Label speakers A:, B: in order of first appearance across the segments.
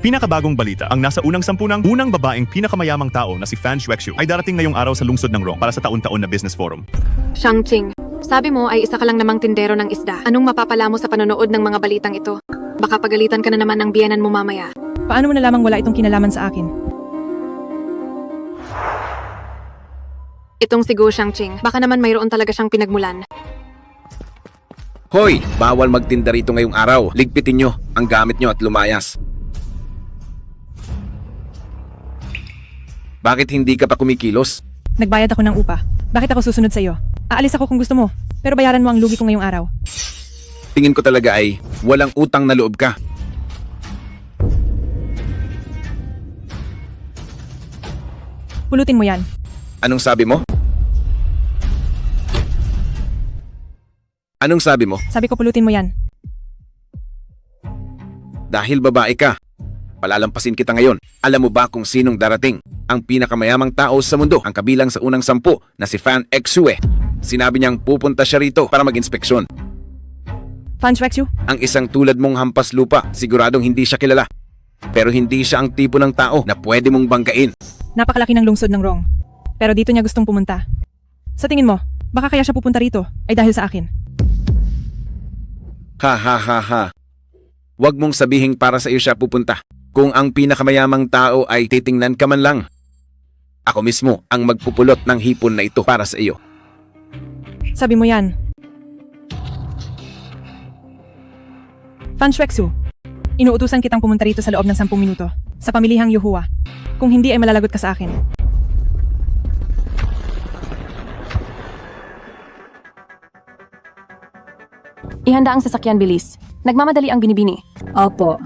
A: Pinakabagong balita, ang nasa unang 10 unang babaeng pinakamayamang tao na si Fan Shuexu ay darating ngayong araw sa lungsod ng Rong para sa taon-taon na business forum.
B: Shangqing, sabi mo ay isa ka lang namang tindero ng isda. Anong mapapala mo sa panonood ng mga balitang ito? Baka pagalitan ka na naman ng biyenan mo mamaya.
C: Paano mo nalamang wala itong kinalaman sa akin?
B: Itong si Go Shangqing, baka naman mayroon talaga siyang pinagmulan.
D: Hoy! Bawal magtinda rito ngayong araw. Ligpitin nyo ang gamit nyo at lumayas. Bakit hindi ka pa kumikilos?
C: Nagbayad ako ng upa. Bakit ako susunod sa iyo? Aalis ako kung gusto mo, pero bayaran mo ang lugi ko ngayong araw.
D: Tingin ko talaga ay walang utang na loob ka.
C: Pulutin mo yan.
D: Anong sabi mo? Anong sabi mo?
C: Sabi ko pulutin mo yan.
D: Dahil babae ka, palalampasin kita ngayon. Alam mo ba kung sinong darating? Ang pinakamayamang tao sa mundo, ang kabilang sa unang 10 na si Fan Exue. Sinabi niyang pupunta siya rito para mag-inspeksyon.
C: Fan Shuexu?
D: Ang isang tulad mong hampas lupa, siguradong hindi siya kilala. Pero hindi siya ang tipo ng tao na pwede mong banggain.
C: Napakalaki ng lungsod ng Rong. Pero dito niya gustong pumunta. Sa tingin mo, baka kaya siya pupunta rito ay dahil sa akin.
D: Ha ha ha ha. Huwag mong sabihing para sa iyo siya pupunta. Kung ang pinakamayamang tao ay titingnan ka man lang. Ako mismo ang magpupulot ng hipon na ito para sa iyo.
C: Sabi mo yan. Fan Shuexu, inuutusan kitang pumunta rito sa loob ng 10 minuto sa pamilihang Yuhua. Kung hindi ay malalagot ka sa akin.
E: Ihanda ang sasakyan, bilis. Nagmamadali ang binibini.
F: Opo.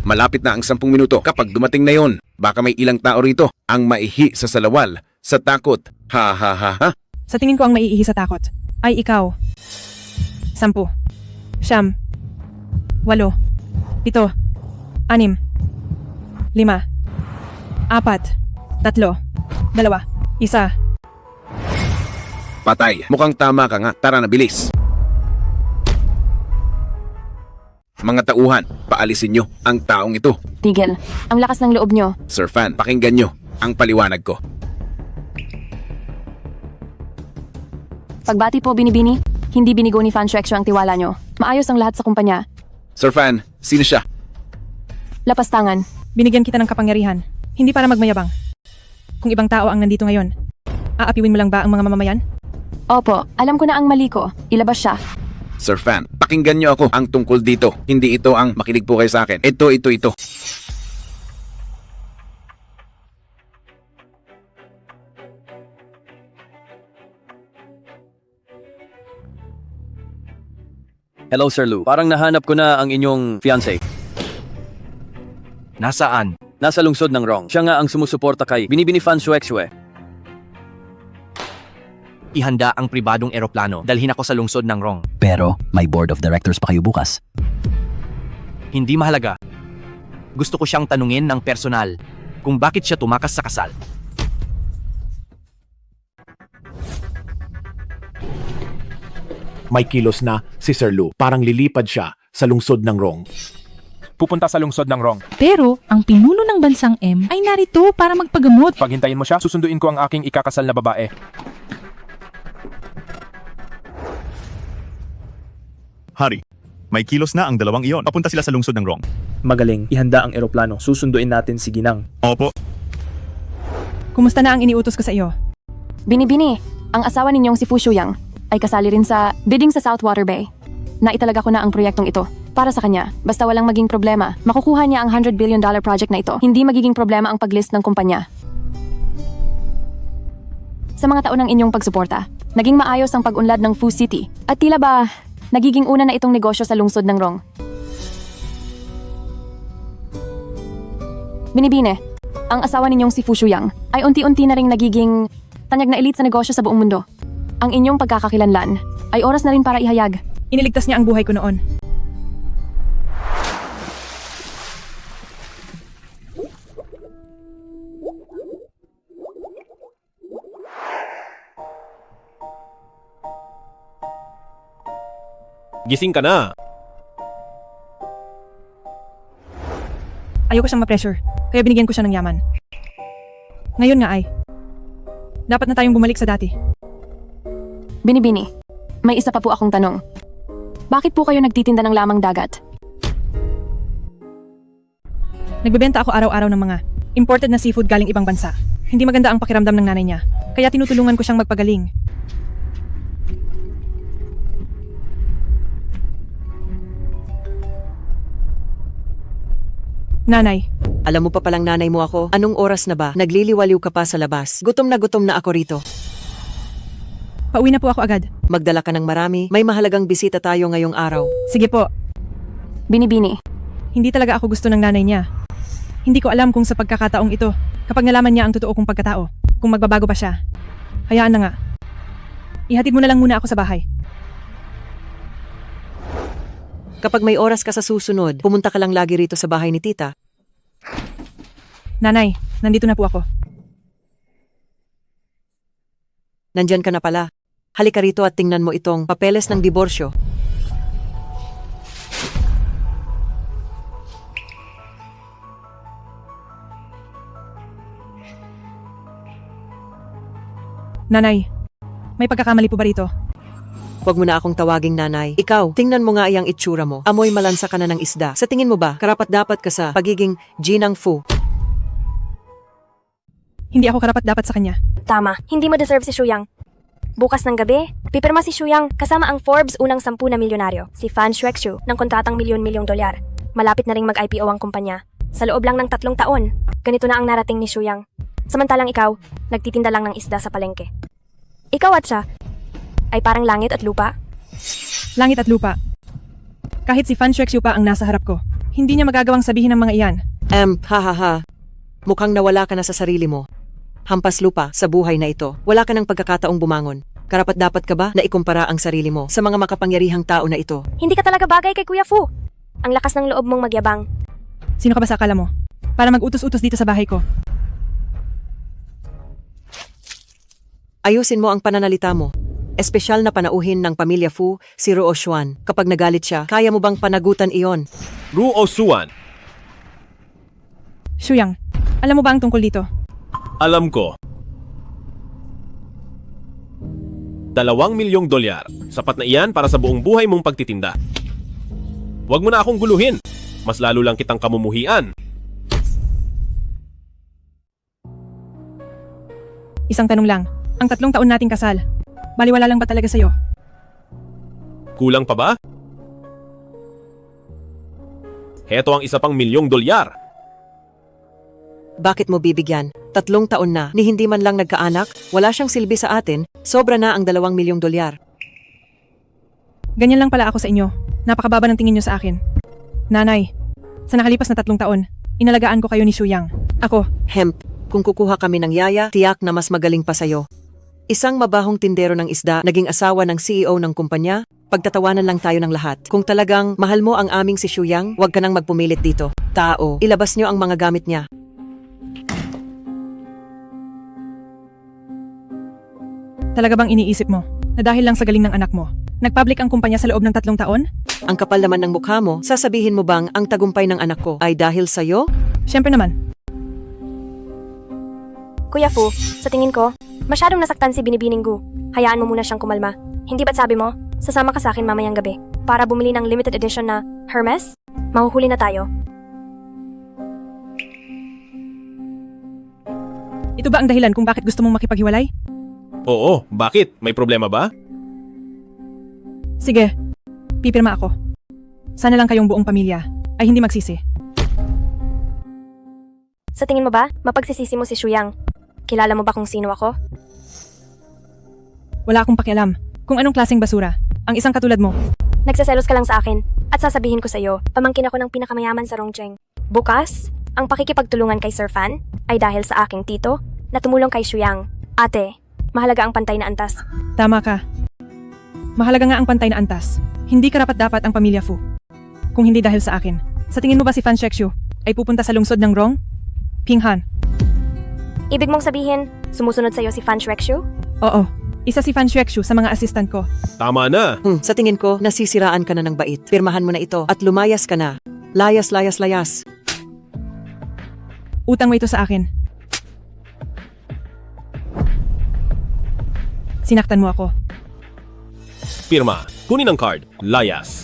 D: Malapit na ang 10 minuto. Kapag dumating na yon, baka may ilang tao rito ang maihi sa salawal, sa takot. Ha ha ha ha.
C: Sa tingin ko ang maiihi sa takot ay ikaw. 10, 9, 8, 7, 6, 5, 4, 3, 2, 1.
D: Patay. Mukhang tama ka nga. Tara na, bilis. Mga tauhan, paalisin nyo ang taong ito.
E: Tigil. Ang lakas ng loob nyo.
D: Sir Fan, pakinggan nyo ang paliwanag ko.
E: Pagbati po, binibini. Hindi binigo ni Fan Shuexu ang tiwala nyo. Maayos ang lahat sa kumpanya.
D: Sir Fan, sino siya?
E: Lapastangan.
C: Binigyan kita ng kapangyarihan, hindi para magmayabang. Kung ibang tao ang nandito ngayon, aapiwin mo lang ba ang mga mamamayan?
E: Opo, alam ko na ang mali ko. Ilabas siya.
D: Sir Fan, pakinggan nyo ako ang tungkol dito. Hindi ito ang makinig po kayo sa akin. Ito.
G: Hello, Sir Lou. Parang nahanap ko na ang inyong fiancé.
H: Nasaan?
G: Nasa lungsod ng Rong. Siya nga ang sumusuporta kay Binibini Fan Shuexu.
H: Ihanda ang pribadong eroplano. Dalhin ako sa lungsod ng Rong.
I: Pero may board of directors pa kayo bukas.
H: Hindi mahalaga. Gusto ko siyang tanungin ng personal kung bakit siya tumakas sa kasal.
J: May kilos na si Sir Lou. Parang lilipad siya sa lungsod ng Rong.
K: Pupunta sa lungsod ng Rong.
F: Pero ang pinuno ng bansang M ay narito para magpagamot.
K: Paghintayin mo siya, susunduin ko ang aking ikakasal na babae.
A: Hari, may kilos na ang dalawang iyon. Papunta sila sa lungsod ng Rong.
L: Magaling, ihanda ang eroplano. Susunduin natin si Ginang.
A: Opo.
C: Kumusta na ang iniutos ko sa iyo?
E: Binibini. Ang asawa ninyong si Fu Shuyang ay kasali rin sa bidding sa Southwater Bay. Naitalaga ko na ang proyektong ito. Para sa kanya, basta walang maging problema, makukuha niya ang $100 billion project na ito. Hindi magiging problema ang paglist ng kumpanya. Sa mga taon ng inyong pagsuporta, naging maayos ang pag-unlad ng Fu City. At tila ba, nagiging una na itong negosyo sa lungsod ng Rong. Binibine, ang asawa ninyong si Fu Shuyang ay unti-unti na ring nagiging tanyag na elite sa negosyo sa buong mundo. Ang inyong pagkakakilanlan ay oras na rin para ihayag.
C: Iniligtas niya ang buhay ko noon.
M: Gising ka na.
C: Ayoko siyang ma-pressure, kaya binigyan ko siya ng yaman. Ngayon nga ay, dapat na tayong bumalik sa dati.
E: Binibini, may isa pa po akong tanong. Bakit po kayo nagtitinda ng lamang dagat?
C: Nagbebenta ako araw-araw ng mga imported na seafood galing ibang bansa. Hindi maganda ang pakiramdam ng nanay niya, kaya tinutulungan ko siyang magpagaling. Nanay,
M: Alam mo pa palang nanay mo ako, anong oras na ba? Nagliliwaliw ka pa sa labas. Gutom na ako rito.
C: pauwi na po ako agad.
M: Magdala ka ng marami, may mahalagang bisita tayo ngayong araw.
C: Sige po,
E: Binibini,
C: hindi talaga ako gusto ng nanay niya. Hindi ko alam kung sa pagkakataong ito, kapag nalaman niya ang totoo kong pagkatao, kung magbabago pa siya. Hayaan na nga. Ihatid mo na lang muna ako sa bahay.
M: Kapag may oras ka sa susunod, pumunta ka lang lagi rito sa bahay ni tita.
C: Nanay, nandito na po ako.
M: Nandyan ka na pala. Halika rito at tingnan mo itong papeles ng diborsyo.
C: Nanay, may pagkakamali po ba rito?
M: Huwag mo na akong tawaging nanay. Ikaw, tingnan mo nga iyang itsura mo. Amoy malansa ka na ng isda. Sa tingin mo ba, karapat-dapat ka sa pagiging Jinang Fu?
C: Hindi ako karapat-dapat sa kanya.
N: Tama, hindi mo deserve si Shuyang. Bukas ng gabi, pipirma si Shuyang kasama ang Forbes unang 10 na milyonaryo, si Fan Shuekshu, ng kontratang milyon-milyong dolyar. Malapit na ring mag-IPO ang kumpanya. Sa loob lang ng 3 taon, ganito na ang narating ni Shuyang. Samantalang ikaw, nagtitinda lang ng isda sa palengke. Ikaw at siya, ay parang langit at lupa?
C: Langit at lupa. Kahit si Fan Shuekshu pa ang nasa harap ko, hindi niya magagawang sabihin ng mga iyan.
M: Ha. Mukhang nawala ka na sa sarili mo. Hampas lupa sa buhay na ito. Wala ka ng pagkakataong bumangon. Karapat-dapat ka ba na ikumpara ang sarili mo sa mga makapangyarihang tao na ito?
N: Hindi ka talaga bagay kay Kuya Fu. Ang lakas ng loob mong magyabang.
C: Sino ka ba sa akala mo? Para mag-utos-utos dito sa bahay ko.
M: Ayusin mo ang pananalita mo. Espesyal na panauhin ng pamilya Fu, si Ruo Xuan. Kapag nagalit siya, kaya mo bang panagutan iyon?
K: Ruo Xuan.
C: Shuyang, alam mo ba ang tungkol dito?
K: Alam ko. 2 milyong dolyar. Sapat na iyan para sa buong buhay mong pagtitinda. Huwag mo na akong guluhin. Mas lalo lang kitang kamumuhian.
C: Isang tanong lang. Ang 3 taon nating kasal, baliwala lang ba talaga sa'yo?
K: Kulang pa ba? Heto ang isa pang milyong dolyar.
M: Bakit mo bibigyan? 3 taon na, ni hindi man lang nagkaanak, wala siyang silbi sa atin, sobra na ang 2 milyong dolyar.
C: Ganyan lang pala ako sa inyo. Napakababa ng tingin niyo sa akin. Nanay, sa nakalipas na 3 taon, inalagaan ko kayo ni Shuyang. Ako,
M: Hemp, kung kukuha kami ng yaya, tiyak na mas magaling pa sa'yo. Isang mabahong tindero ng isda, naging asawa ng CEO ng kumpanya, pagtatawanan lang tayo ng lahat. Kung talagang mahal mo ang aming si Shuyang, huwag ka nang magpumilit dito. Tao, ilabas niyo ang mga gamit niya.
C: talaga bang iniisip mo na dahil lang sa galing ng anak mo, nagpublic ang kumpanya sa loob ng 3 taon?
M: Ang kapal naman ng mukha mo, sasabihin mo bang ang tagumpay ng anak ko ay dahil sa'yo?
C: Siyempre naman.
N: Kuya Fu, sa tingin ko, masyadong nasaktan si Binibining Gu. Hayaan mo muna siyang kumalma. Hindi ba't sabi mo, sasama ka sa akin mamayang gabi para bumili ng limited edition na Hermes? Mahuhuli na tayo.
C: Ito ba ang dahilan kung bakit gusto mong makipaghiwalay?
K: Oo, bakit? May problema ba?
C: Sige, pipirma ako. Sana lang kayong buong pamilya ay hindi magsisi.
N: Sa tingin mo ba, mapagsisisi mo si Shuyang? Kilala mo ba kung sino ako?
C: Wala akong pakialam kung anong klaseng basura ang isang katulad mo.
N: Nagsaselos ka lang sa akin at sasabihin ko sa'yo, pamangkin ako ng pinakamayaman sa Rongcheng. Bukas, ang pakikipagtulungan kay Sir Fan ay dahil sa aking tito na tumulong kay Shuyang. Ate, mahalaga ang pantay na antas.
C: Tama ka. Mahalaga nga ang pantay na antas. Hindi karapat-dapat ang pamilya Fu. Kung hindi dahil sa akin, sa tingin mo ba si Fan Shuekshu ay pupunta sa lungsod ng Rong? Pinghan.
N: Ibig mong sabihin, sumusunod sa'yo si Fan Shuekshu?
C: Oo, isa si Fan Shuekshu sa mga assistant ko.
K: Tama na.
M: Sa tingin ko, nasisiraan ka na ng bait. Pirmahan mo na ito at lumayas ka na. Layas.
C: Utang mo ito sa akin. Sinaktan mo ako.
K: Pirma. Kunin ang card. Layas.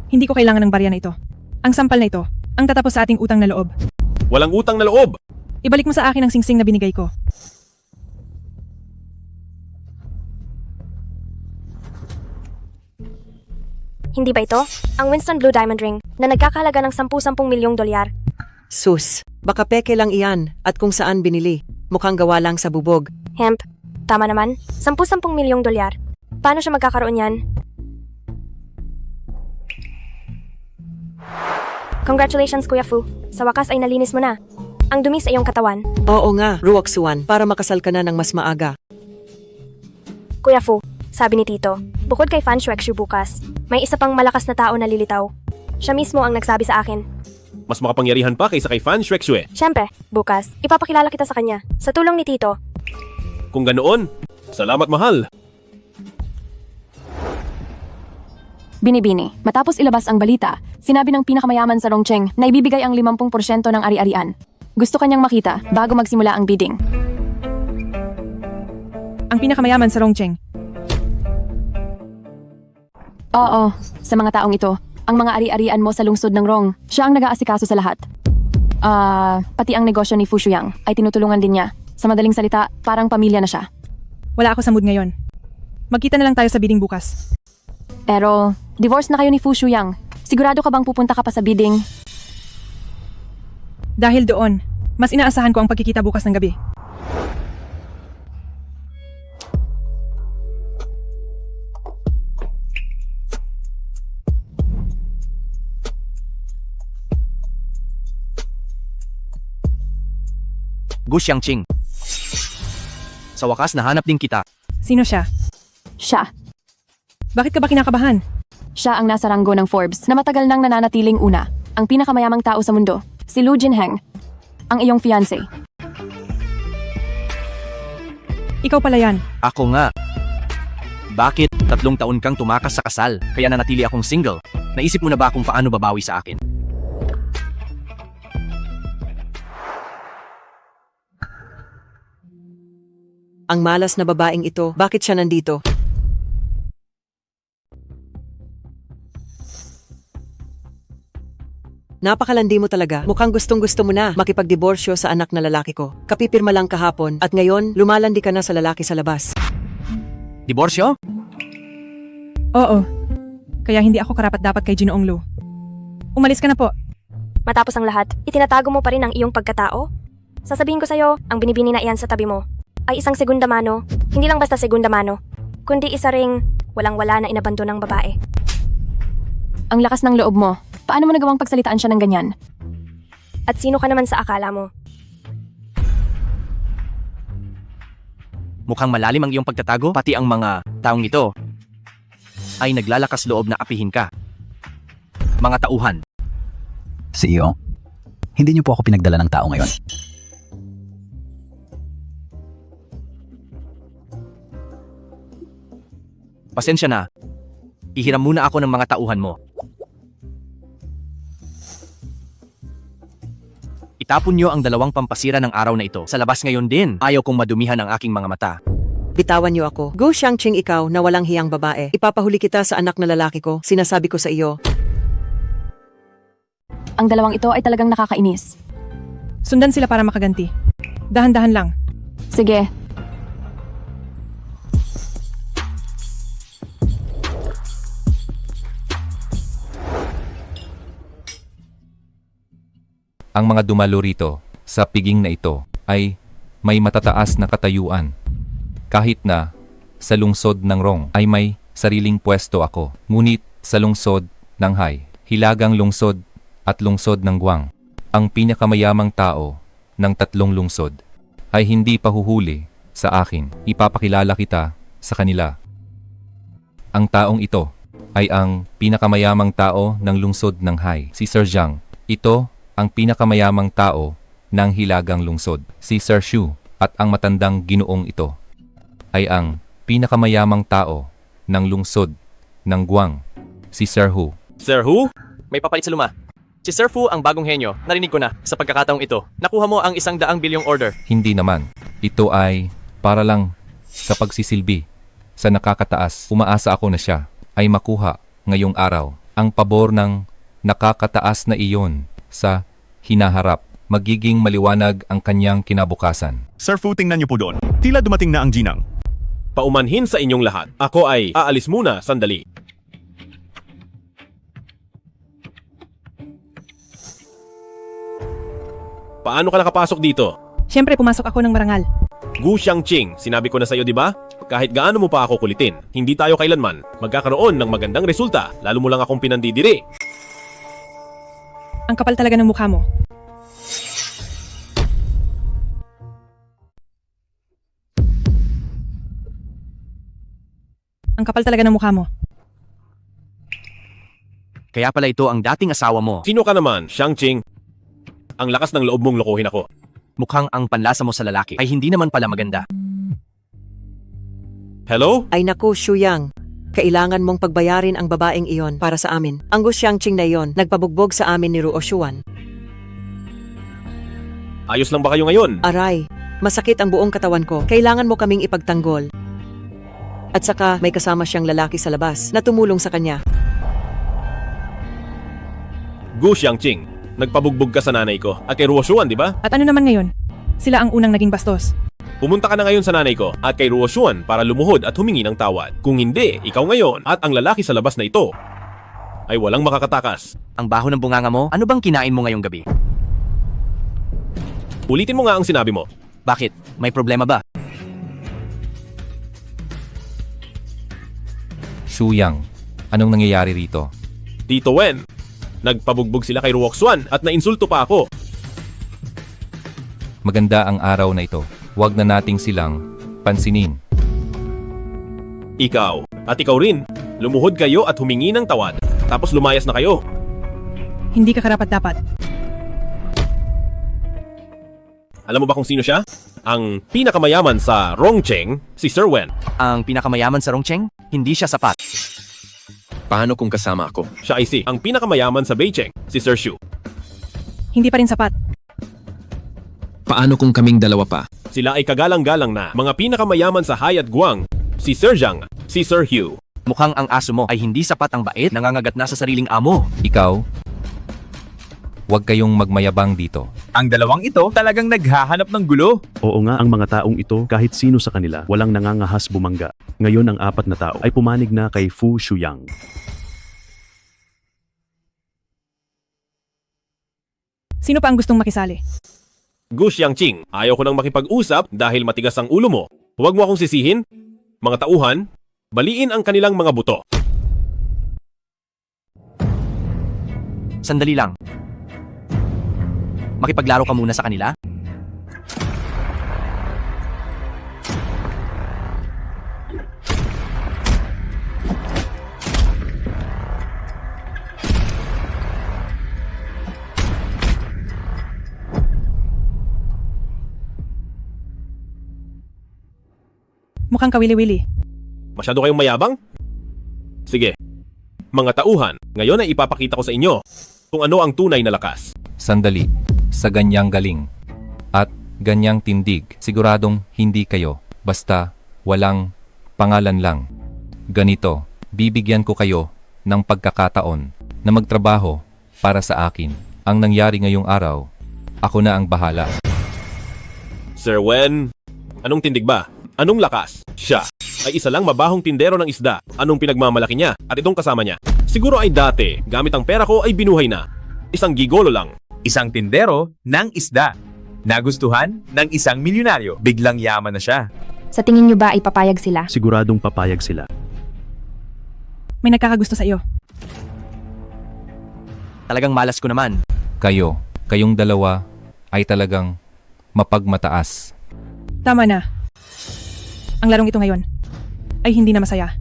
C: Hindi ko kailangan ng barya na ito. Ang sampal na ito, ang tatapos sa ating utang na loob.
K: Walang utang na loob.
C: Ibalik mo sa akin ang singsing na binigay ko.
N: Hindi ba ito? Ang Winston Blue Diamond Ring na nagkakahalaga ng 10-10 milyong dolyar.
M: Sus, baka peke lang iyan at kung saan binili. Mukhang gawa lang sa bubog.
N: Hemp. Tama naman. 10-10 milyong dolyar. Paano siya magkakaroon yan? Congratulations, Kuya Fu. Sa wakas ay nalinis mo na. Ang dumi sa iyong katawan.
M: Oo nga, Ruoksuan, para makasal ka na ng mas maaga.
N: Kuya Fu, sabi ni Tito, bukod kay Fan Shuekshu bukas, may isa pang malakas na tao na lilitaw. Siya mismo ang nagsabi sa akin.
K: Mas makapangyarihan pa kaysa kay Fan Shuekshu.
N: Siyempre, bukas, ipapakilala kita sa kanya. Sa tulong ni Tito.
K: Kung ganoon, salamat mahal.
E: Binibini, matapos ilabas ang balita, sinabi ng pinakamayaman sa Rongcheng na ibibigay ang 50% ng ari-arian. Gusto kanyang makita bago magsimula ang bidding.
C: Ang pinakamayaman sa Rongcheng.
E: Oo, sa mga taong ito, ang mga ari-arian mo sa lungsod ng Rong, siya ang nag-aasikaso sa lahat. Pati ang negosyo ni Fu Shuyang ay tinutulungan din niya. Sa madaling salita, parang pamilya na siya.
C: Wala ako sa mood ngayon. Magkita na lang tayo sa bidding bukas.
E: Pero, divorce na kayo ni Fu Shuyang. Sigurado ka bang pupunta ka pa sa bidding?
C: Dahil doon, mas inaasahan ko ang pagkikita bukas ng gabi.
H: Gu Xiangqing. Sa wakas, nahanap din kita.
C: Sino siya?
E: Siya.
C: Bakit ka ba kinakabahan?
E: Siya ang nasa ranggo ng Forbes na matagal nang nananatiling una, ang pinakamayamang tao sa mundo, si Lu Jinheng, ang iyong fiancé.
C: Ikaw pala yan.
H: Ako nga. Bakit 3 taon kang tumakas sa kasal, kaya nanatili akong single? Naisip mo na ba kung paano babawi sa akin?
M: Ang malas na babaeng ito, bakit siya nandito? Napakalandi mo talaga. Mukhang gustong-gusto mo na makipagdiborsyo sa anak na lalaki ko. Kapipirma lang kahapon at ngayon lumalandi ka na sa lalaki sa labas.
H: Diborsyo?
C: Oo. Kaya hindi ako karapat-dapat kay Ginoong Lu. Umalis ka na po.
N: Matapos ang lahat, itinatago mo pa rin ang iyong pagkatao? Sasabihin ko sa'yo, ang binibini na iyan sa tabi mo ay isang segunda mano. Hindi lang basta segunda mano, kundi isa ring walang-wala na inabando ng babae.
E: Ang lakas ng loob mo. Paano mo nagawang pagsalitaan siya ng ganyan?
N: At sino ka naman sa akala mo?
H: Mukhang malalim ang iyong pagtatago, pati ang mga taong ito ay naglalakas loob na apihin ka. Mga tauhan.
I: CEO, hindi niyo po ako pinagdala ng tao ngayon.
H: Pasensya na. Ihiram muna ako ng mga tauhan mo. Itapon niyo ang 2 pampasira ng araw na ito. Sa labas ngayon din. Ayaw kong madumihan ang aking mga mata.
M: Bitawan niyo ako. Gu Xiangqing, ikaw na walang hiyang babae. Ipapahuli kita sa anak na lalaki ko. Sinasabi ko sa iyo.
E: Ang 2 ito ay talagang nakakainis.
C: Sundan sila para makaganti. Dahan-dahan lang.
E: Sige.
O: Ang mga dumalo rito sa piging na ito ay may matataas na katayuan. Kahit na sa lungsod ng Rong ay may sariling pwesto ako. Ngunit sa lungsod ng Hai, Hilagang Lungsod at lungsod ng Guang, ang pinakamayamang tao ng 3 lungsod ay hindi pahuhuli sa akin. Ipapakilala kita sa kanila. Ang taong ito ay ang pinakamayamang tao ng lungsod ng Hai, si Sir Zhang. Ito ang pinakamayamang tao ng Hilagang Lungsod, si Sir Shu, at ang matandang ginoong ito ay ang pinakamayamang tao ng lungsod ng Guang, si Sir Hu.
K: Sir Hu?
H: May papalit sa luma. Si Sir Fu ang bagong henyo. Narinig ko na sa pagkakataong ito. Nakuha mo ang 100 bilyong order.
O: Hindi naman. Ito ay para lang sa pagsisilbi. Sa nakakataas, umaasa ako na siya ay makuha ngayong araw. Ang pabor ng nakakataas na iyon sa hinaharap. Magiging maliwanag ang kanyang kinabukasan.
A: Sir Fu, tingnan niyo po doon. Tila dumating na ang ginang.
K: Paumanhin sa inyong lahat. Ako ay aalis muna sandali. Paano ka nakapasok dito?
C: Siyempre pumasok ako ng marangal.
K: Gu Xiangqing, sinabi ko na sa'yo, di ba? Kahit gaano mo pa ako kulitin, hindi tayo kailanman magkakaroon ng magandang resulta, lalo mo lang akong pinandidiri.
C: Ang kapal talaga ng mukha mo. Ang kapal talaga ng mukha mo.
H: Kaya pala ito ang dating asawa mo.
K: Sino ka naman, Xiangqing? Ang lakas ng loob mong lokohin ako.
H: Mukhang ang panlasa mo sa lalaki ay hindi naman pala maganda.
K: Hello?
M: Ay naku, Shuyang. Kailangan mong pagbayarin ang babaeng iyon para sa amin. Ang Gu Xiangqing na iyon, nagpabugbog sa amin ni Ruo Xuan.
K: Ayos lang ba kayo ngayon?
M: Aray, masakit ang buong katawan ko. Kailangan mo kaming ipagtanggol. At saka may kasama siyang lalaki sa labas na tumulong sa kanya.
K: Gu Xiangqing, nagpabugbog ka sa nanay ko at kay Ruo Xuan, di ba?
C: At ano naman ngayon? Sila ang unang naging bastos.
K: Pumunta ka na ngayon sa nanay ko at kay Ruo Xuan para lumuhod at humingi ng tawad. Kung hindi, ikaw ngayon at ang lalaki sa labas na ito ay walang makakatakas.
H: Ang baho ng bunganga mo, ano bang kinain mo ngayong gabi?
K: Ulitin mo nga ang sinabi mo.
H: Bakit? May problema ba?
O: Shuyang, anong nangyayari rito?
K: Tito Wen, nagpabugbog sila kay Ruo Xuan at nainsulto pa ako.
O: Maganda ang araw na ito. Huwag na nating silang pansinin.
K: Ikaw, at ikaw rin, lumuhod kayo at humingi ng tawad. Tapos lumayas na kayo.
C: Hindi ka karapat-dapat.
K: Alam mo ba kung sino siya? Ang pinakamayaman sa Rongcheng, si Sir Wen.
H: Ang pinakamayaman sa Rongcheng? Hindi siya sapat.
D: Paano kung kasama ako?
K: Siya ay ang pinakamayaman sa Beicheng, si Sir Xu.
C: Hindi pa rin sapat.
D: Paano kung kaming dalawa pa?
K: Sila ay kagalang-galang na mga pinakamayaman sa Hayat Guang, si Sir Zhang, si Sir Hugh.
H: Mukhang ang aso mo ay hindi sapat ang bait, nangangagat na sa sariling amo.
O: Ikaw, huwag kayong magmayabang dito.
L: Ang dalawang ito talagang naghahanap ng gulo.
J: Oo nga, ang mga taong ito, kahit sino sa kanila, walang nangangahas bumangga. Ngayon ang 4 na tao ay pumanig na kay Fu Shuyang.
C: Sino pa ang gustong makisali?
K: Gu Xiangqing, ayaw ko nang makipag-usap dahil matigas ang ulo mo. Huwag mo akong sisihin. Mga tauhan, baliin ang kanilang mga buto.
H: Sandali lang. Makipaglaro ka muna sa kanila?
C: Mukhang kawili-wili.
K: Masyado kayong mayabang? Sige. Mga tauhan, ngayon ay ipapakita ko sa inyo kung ano ang tunay na lakas.
O: Sandali, sa ganyang galing at ganyang tindig, siguradong hindi kayo, basta walang pangalan lang. Ganito, bibigyan ko kayo ng pagkakataon na magtrabaho para sa akin. Ang nangyari ngayong araw, ako na ang bahala.
K: Sir Wen, anong tindig ba? Anong lakas? Siya ay isa lang mabahong tindero ng isda. Anong pinagmamalaki niya? At itong kasama niya? Siguro ay dati, gamit ang pera ko ay binuhay na. Isang gigolo lang.
L: Isang tindero ng isda. Nagustuhan ng isang milyonaryo. Biglang yaman na siya.
N: Sa tingin nyo ba ay papayag sila?
J: Siguradong papayag sila.
C: May nagkakagusto sa iyo.
H: Talagang malas ko naman.
O: Kayong dalawa ay talagang mapagmataas.
C: Tama na. Ang larong ito ngayon ay hindi na masaya.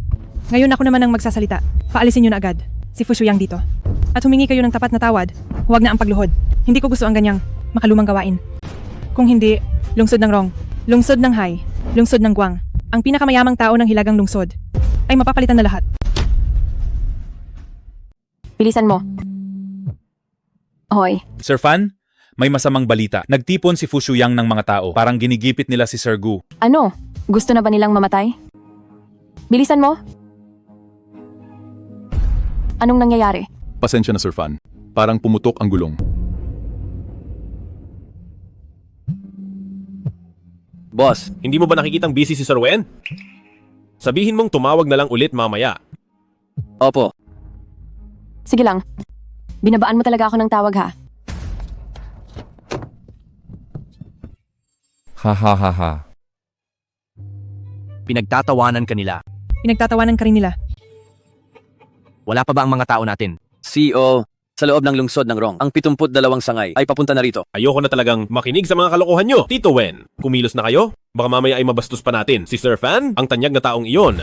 C: Ngayon ako naman ang magsasalita. Paalisin niyo na agad si Fu Shuyang dito. At humingi kayo ng tapat na tawad. Huwag na ang pagluhod. Hindi ko gusto ang ganyang makalumang gawain. Kung hindi, lungsod ng Rong, lungsod ng Hai, lungsod ng Guang, ang pinakamayamang tao ng hilagang lungsod. ay mapapalitan na lahat.
E: Bilisan mo. Hoy,
L: Sir Fan, may masamang balita. Nagtipon si Fu Shuyang ng mga tao. Parang ginigipit nila si Sir Gu.
E: ano? Gusto na ba nilang mamatay? Bilisan mo. Anong nangyayari?
A: Pasensya na, Sir Fan. Parang pumutok ang gulong.
K: Boss, hindi mo ba nakikitang busy si Sir Wen? Sabihin mong tumawag na lang ulit mamaya.
G: Opo.
E: Sige lang. Binabaan mo talaga ako ng tawag ha.
O: Ha ha ha ha.
H: Pinagtatawanan ka nila.
C: Pinagtatawanan ka rin nila.
H: Wala pa ba ang mga tao natin?
G: CEO, sa loob ng lungsod ng Rong, ang 72 sangay ay papunta na rito.
K: Ayoko na talagang makinig sa mga kalokohan nyo. Tito Wen, kumilos na kayo? Baka mamaya ay mabastos pa natin. Si Sir Fan, ang tanyag na taong iyon.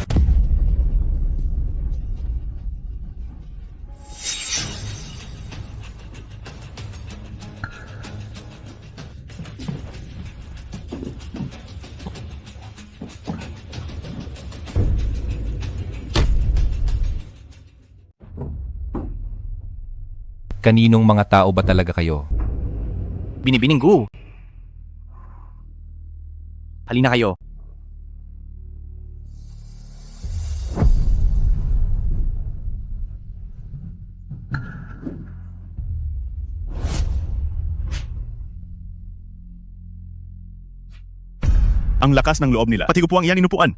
O: Kaninong mga tao ba talaga kayo?
H: Binibininggu. Halina kayo.
A: Ang lakas ng loob nila. Pati ko po ang iyang inupuan.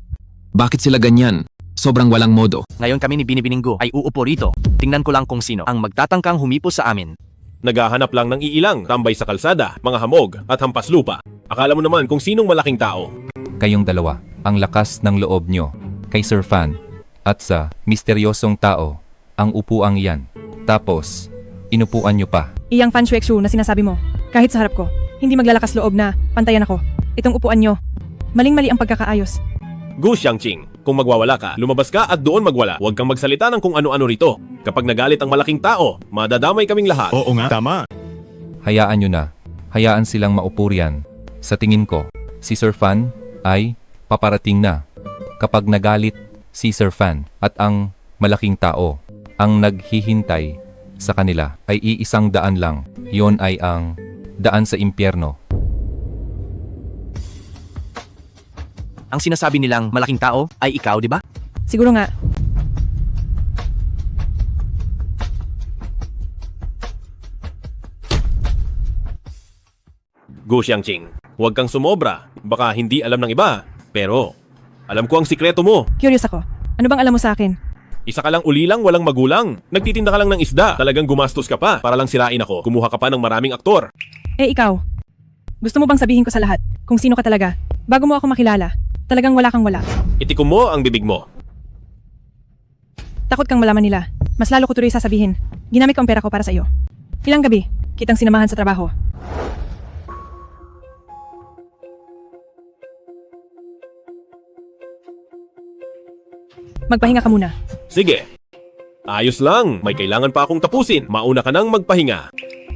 I: Bakit sila ganyan? Sobrang walang modo.
H: Ngayon kami ni Binibininggu ay uupo rito. Tingnan ko lang kung sino ang magtatangkang humipos sa amin.
K: Naghahanap lang ng iilang, tambay sa kalsada, mga hamog, at hampas lupa. Akala mo naman kung sinong malaking tao.
O: Kayong dalawa, ang lakas ng loob nyo. Kay Sir Fan at sa misteryosong tao, ang upuang yan. Tapos, inupuan nyo pa.
C: Iyang Fan Shuexu na sinasabi mo. Kahit sa harap ko, hindi maglalakas loob na pantayan ako. Itong upuan nyo. Maling-mali ang pagkakaayos.
K: Gu Xiangqing, kung magwawala ka, lumabas ka at doon magwala. Huwag kang magsalita ng kung ano-ano rito. Kapag nagalit ang malaking tao, madadamay kaming lahat.
A: Oo nga, tama.
O: Hayaan nyo na. Hayaan silang maupo riyan. Sa tingin ko, si Sir Fan ay paparating na. Kapag nagalit si Sir Fan at ang malaking tao, ang naghihintay sa kanila ay iisang daan lang. Yon ay ang daan sa impyerno.
H: Ang sinasabi nilang malaking tao ay ikaw, di ba?
C: Siguro nga.
K: Gu Xiangqing, huwag kang sumobra. Baka hindi alam ng iba. Pero, alam ko ang sikreto mo.
C: Curious ako. Ano bang alam mo sa akin?
K: Isa ka lang ulilang walang magulang. Nagtitinda ka lang ng isda. Talagang gumastos ka pa para lang sirain ako. Kumuha ka pa ng maraming aktor.
C: Eh ikaw, gusto mo bang sabihin ko sa lahat kung sino ka talaga? Bago mo ako makilala, talagang wala kang wala.
K: Itikom mo ang bibig mo.
C: Takot kang malaman nila. Mas lalo ko tuloy sasabihin. Ginamit ko ang pera ko para sa iyo. Ilang gabi, kitang sinamahan sa trabaho. Magpahinga ka muna.
K: Sige. Ayos lang. May kailangan pa akong tapusin. Mauna ka nang magpahinga.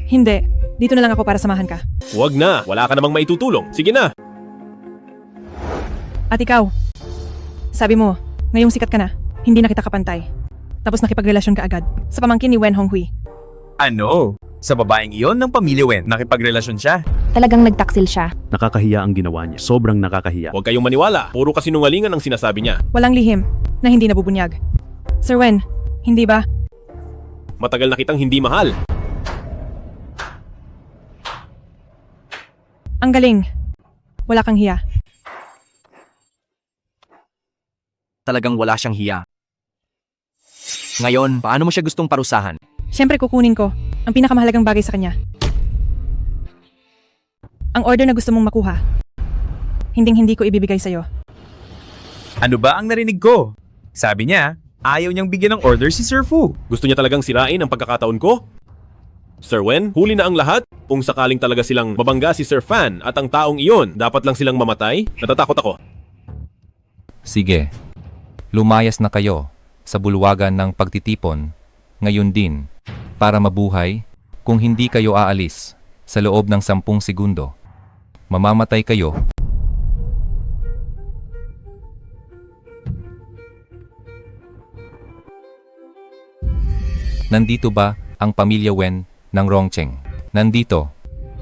C: Hindi. Dito na lang ako para samahan ka.
K: Huwag na. Wala ka namang maitutulong. Sige na.
C: At ikaw, sabi mo, ngayong sikat ka na, hindi na kita kapantay. Tapos nakipagrelasyon ka agad sa pamangkin ni Wen Honghui.
L: Ano? Sa babaeng iyon ng pamilya Wen, nakipagrelasyon siya.
N: Talagang nagtaksil siya.
J: Nakakahiya ang ginawa niya. Sobrang nakakahiya.
K: Huwag kayong maniwala. Puro kasinungalingan ang sinasabi niya.
C: Walang lihim na hindi nabubunyag. Sir Wen, hindi ba?
K: Matagal na kitang hindi mahal.
C: Ang galing. Wala kang hiya.
H: Talagang wala siyang hiya. Ngayon, paano mo siya gustong parusahan?
C: Siyempre kukunin ko ang pinakamahalagang bagay sa kanya. Ang order na gusto mong makuha. Hinding-hindi ko ibibigay sa'yo.
L: Ano ba ang narinig ko? Sabi niya, ayaw niyang bigyan ng order si Sir Fu.
K: Gusto niya talagang sirain ang pagkakataon ko? Sir Wen, huli na ang lahat? Kung sakaling talaga silang mabangga si Sir Fan at ang taong iyon, dapat lang silang mamatay? Natatakot ako.
O: Sige. Lumayas na kayo sa bulwagan ng pagtitipon ngayon din para mabuhay. Kung hindi kayo aalis sa loob ng 10 segundo, mamamatay kayo. Nandito ba ang pamilya Wen ng Rongcheng? Nandito.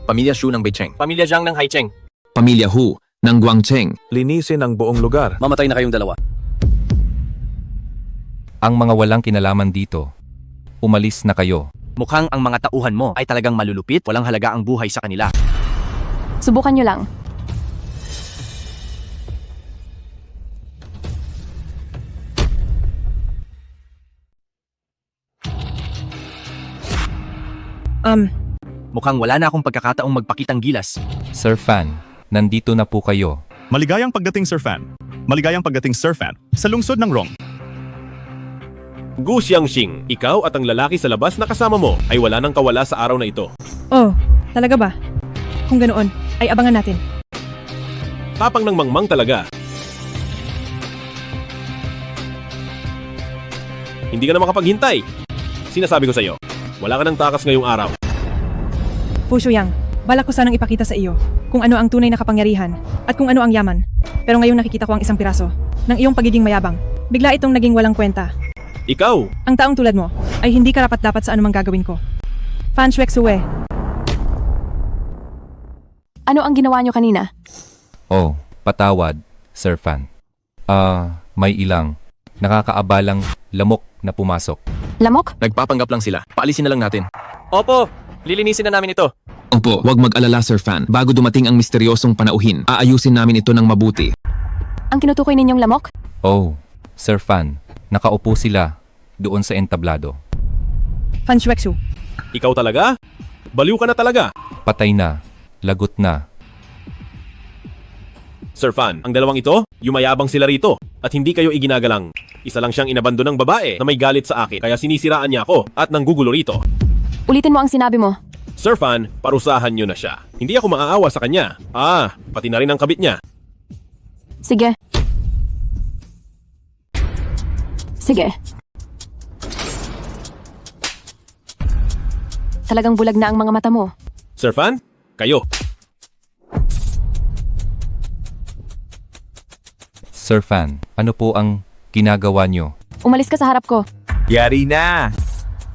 H: Pamilya Shu ng Beicheng. Pamilya Zhang ng Haicheng.
L: Pamilya Hu ng Guangcheng.
K: Linisin ang buong lugar.
G: Mamatay na kayong dalawa.
O: Ang mga walang kinalaman dito. Umalis na kayo.
H: Mukhang ang mga tauhan mo ay talagang malulupit, walang halaga ang buhay sa kanila.
E: Subukan nyo lang.
H: Mukhang wala na akong pagkakataong magpakitang gilas.
O: Sir Fan, nandito na po kayo.
A: Maligayang pagdating Sir Fan. Maligayang pagdating Sir Fan sa lungsod ng Rong.
K: Gu Xiangxing, ikaw at ang lalaki sa labas na kasama mo ay wala nang kawala sa araw na ito.
C: Oh, talaga ba? Kung ganoon, ay abangan natin.
K: Tapang ng mangmang talaga. Hindi ka na makapaghintay. Sinasabi ko sa iyo, wala ka nang takas ngayong araw.
C: Fu Shuyang, balak ko sanang ipakita sa iyo kung ano ang tunay na kapangyarihan at kung ano ang yaman. Pero ngayong nakikita ko ang isang piraso ng iyong pagiging mayabang. Bigla itong naging walang kwenta.
K: Ikaw!
C: Ang taong tulad mo ay hindi karapat-dapat sa anumang gagawin ko. Fan Shuexue.
E: Ano ang ginawa nyo kanina?
O: Oh, patawad, Sir Fan. May ilang nakakaabalang lamok na pumasok.
E: Lamok?
H: Nagpapanggap lang sila. Paalisin na lang natin. Opo, lilinisin na namin ito.
L: Opo, huwag mag-alala Sir Fan. Bago dumating ang misteryosong panauhin, aayusin namin ito ng mabuti.
E: Ang kinutukoy ninyong lamok?
O: Oh, Sir Fan, nakaupo sila doon sa entablado.
C: Fan Shuexu.
K: Ikaw talaga? Baliw ka na talaga.
O: Patay na, lagot na.
K: Sir Fan, ang dalawang ito, yumayabang sila rito at hindi kayo iginagalang. Isa lang siyang inabandonang babae na may galit sa akin kaya sinisiraan niya ako at nanggugulo rito.
E: Ulitin mo ang sinabi mo.
K: Sir Fan, parusahan niyo na siya. Hindi ako maaawa sa kanya. Pati na rin ang kabit niya.
E: Sige. Sige. Talagang bulag na ang mga mata mo.
K: Sir Fan, kayo.
O: Sir Fan, ano po ang ginagawa nyo?
E: Umalis ka sa harap ko.
L: Yari na!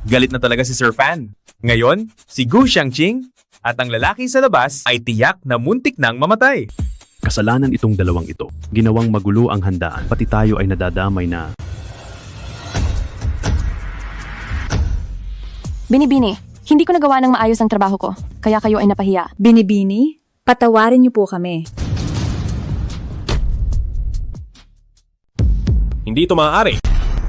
L: Galit na talaga si Sir Fan. Ngayon, si Gu Xiangxing at ang lalaki sa labas ay tiyak na muntik nang mamatay.
J: Kasalanan itong dalawang ito. Ginawang magulo ang handaan. Pati tayo ay nadadamay na.
E: Binibini, hindi ko nagawa ng maayos ang trabaho ko, kaya kayo ay napahiya.
F: Binibini, patawarin niyo po kami.
K: Hindi ito maaari.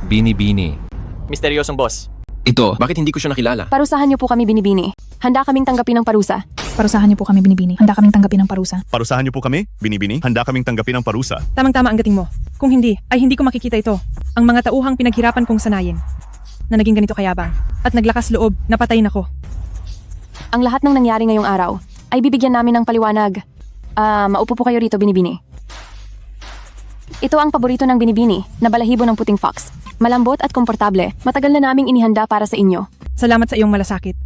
O: Bini-bini.
H: Misteryosong boss.
L: Ito,
H: Bakit hindi ko siya nakilala?
E: Parusahan niyo po kami, Binibini. Handa kaming tanggapin ng parusa.
F: Parusahan niyo po kami, Binibini. Handa kaming tanggapin ng parusa.
A: Parusahan niyo po kami, Binibini. Handa kaming tanggapin ang parusa.
C: Tamang-tama ang gating mo. Kung hindi, ay hindi ko makikita ito. Ang mga tauhang pinaghirapan kong sanayin na naging ganito kayabang at naglakas loob na patayin ako.
E: Ang lahat ng nangyari ngayong araw ay bibigyan namin ng paliwanag. Maupo po kayo rito, Binibini. Ito ang paborito ng Binibini na balahibo ng puting fox. Malambot at komportable. Matagal na naming inihanda para sa inyo.
C: Salamat sa iyong malasakit.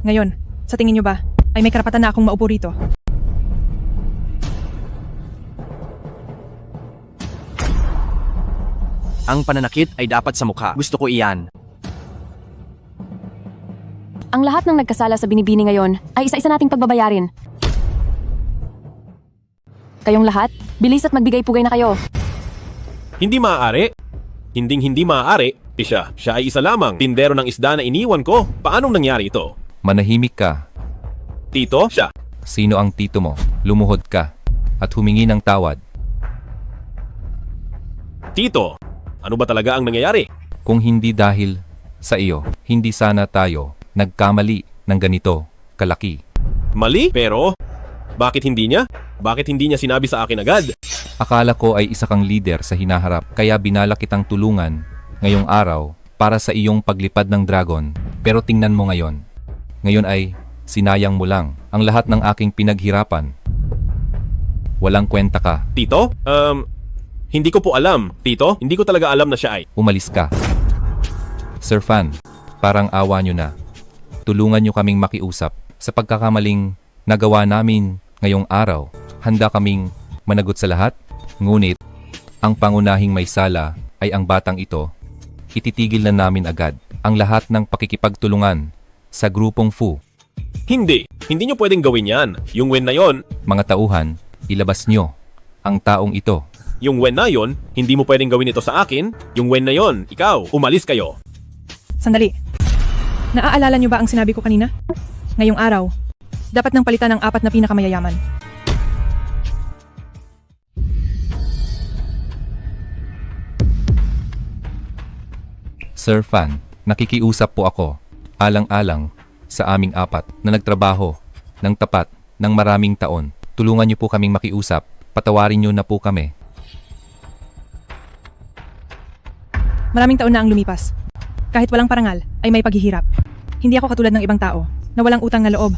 C: Ngayon, sa tingin niyo ba, ay may karapatan na akong maupo rito?
H: Ang pananakit ay dapat sa mukha. Gusto ko iyan.
E: Ang lahat ng nagkasala sa Binibini ngayon ay isa-isa nating pagbabayarin. Kayong lahat, bilis at magbigay-pugay na kayo.
K: Hindi maaari. Hindi maaari. Siya ay isa lamang. Tindero ng isda na iniwan ko. Paanong nangyari ito?
O: Manahimik ka.
K: Tito, siya.
O: Sino ang tito mo? Lumuhod ka at humingi ng tawad.
K: Tito, ano ba talaga ang nangyayari?
O: Kung hindi dahil sa iyo, hindi sana tayo nagkamali ng ganito kalaki.
K: Mali? Pero, bakit hindi niya? Bakit hindi niya sinabi sa akin agad?
O: Akala ko ay isa kang leader sa hinaharap, kaya binalak kitang tulungan ngayong araw para sa iyong paglipad ng dragon. Pero tingnan mo ngayon. Ngayon ay sinayang mo lang ang lahat ng aking pinaghirapan. Walang kwenta ka.
K: Tito? Hindi ko po alam. Tito, hindi ko talaga alam na siya ay.
O: Umalis ka. Sir Fan, parang awa nyo na. Tulungan nyo kaming makiusap sa pagkakamaling nagawa namin ngayong araw. Handa kaming managot sa lahat. Ngunit, ang pangunahing may sala ay ang batang ito, ititigil na namin agad ang lahat ng pakikipagtulungan sa grupong Fu.
K: Hindi nyo pwedeng gawin yan. Yung Wen na yon,
O: Mga tauhan, ilabas nyo ang taong ito.
K: yung Wen na yon, hindi mo pwedeng gawin ito sa akin. Yung Wen na yon, ikaw, umalis kayo.
C: Sandali. Naaalala niyo ba ang sinabi ko kanina? Ngayong araw, dapat nang palitan ang 4 na pinakamayayaman.
O: Sir Fan, nakikiusap po ako, alang-alang sa aming 4 na nagtrabaho ng tapat ng maraming taon. Tulungan niyo po kaming makiusap, patawarin niyo na po kami.
C: Maraming taon na ang lumipas. Kahit walang parangal, ay may paghihirap. Hindi ako katulad ng ibang tao na walang utang na loob.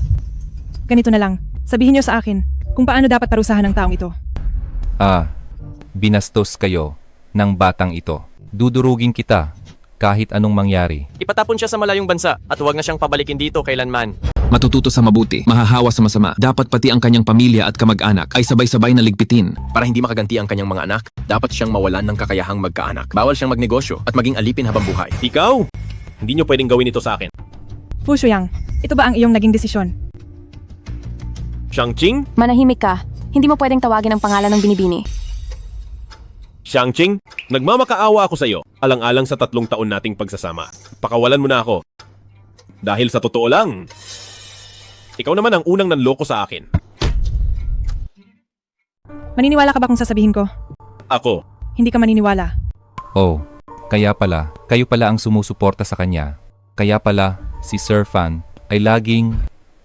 C: Ganito na lang, sabihin niyo sa akin kung paano dapat parusahan ng taong ito.
O: Binastos kayo ng batang ito. Dudurugin kita kahit anong mangyari.
H: Ipatapon siya sa malayong bansa at huwag na siyang pabalikin dito kailanman.
P: Matututo sa mabuti, mahahawa sa masama. Dapat pati ang kanyang pamilya at kamag-anak ay sabay-sabay na ligpitin.
H: Para hindi makaganti ang kanyang mga anak, dapat siyang mawalan ng kakayahang magkaanak. Bawal siyang magnegosyo at maging alipin habang buhay.
K: Ikaw, hindi nyo pwedeng gawin ito sa akin.
C: Fu Shuyang, ito ba ang iyong naging desisyon?
K: Xiangqing?
E: Manahimik ka. Hindi mo pwedeng tawagin ang pangalan ng binibini.
K: Xiangqing, nagmamakaawa ako sa iyo, alang-alang sa 3 taon nating pagsasama. Pakawalan mo na ako. Dahil sa totoo lang, ikaw naman ang unang nanloko sa akin.
C: Maniniwala ka ba kung sasabihin ko?
K: Ako.
C: Hindi ka maniniwala.
O: Oh, kaya pala, kayo pala ang sumusuporta sa kanya. Kaya pala, si Sir Fan ay laging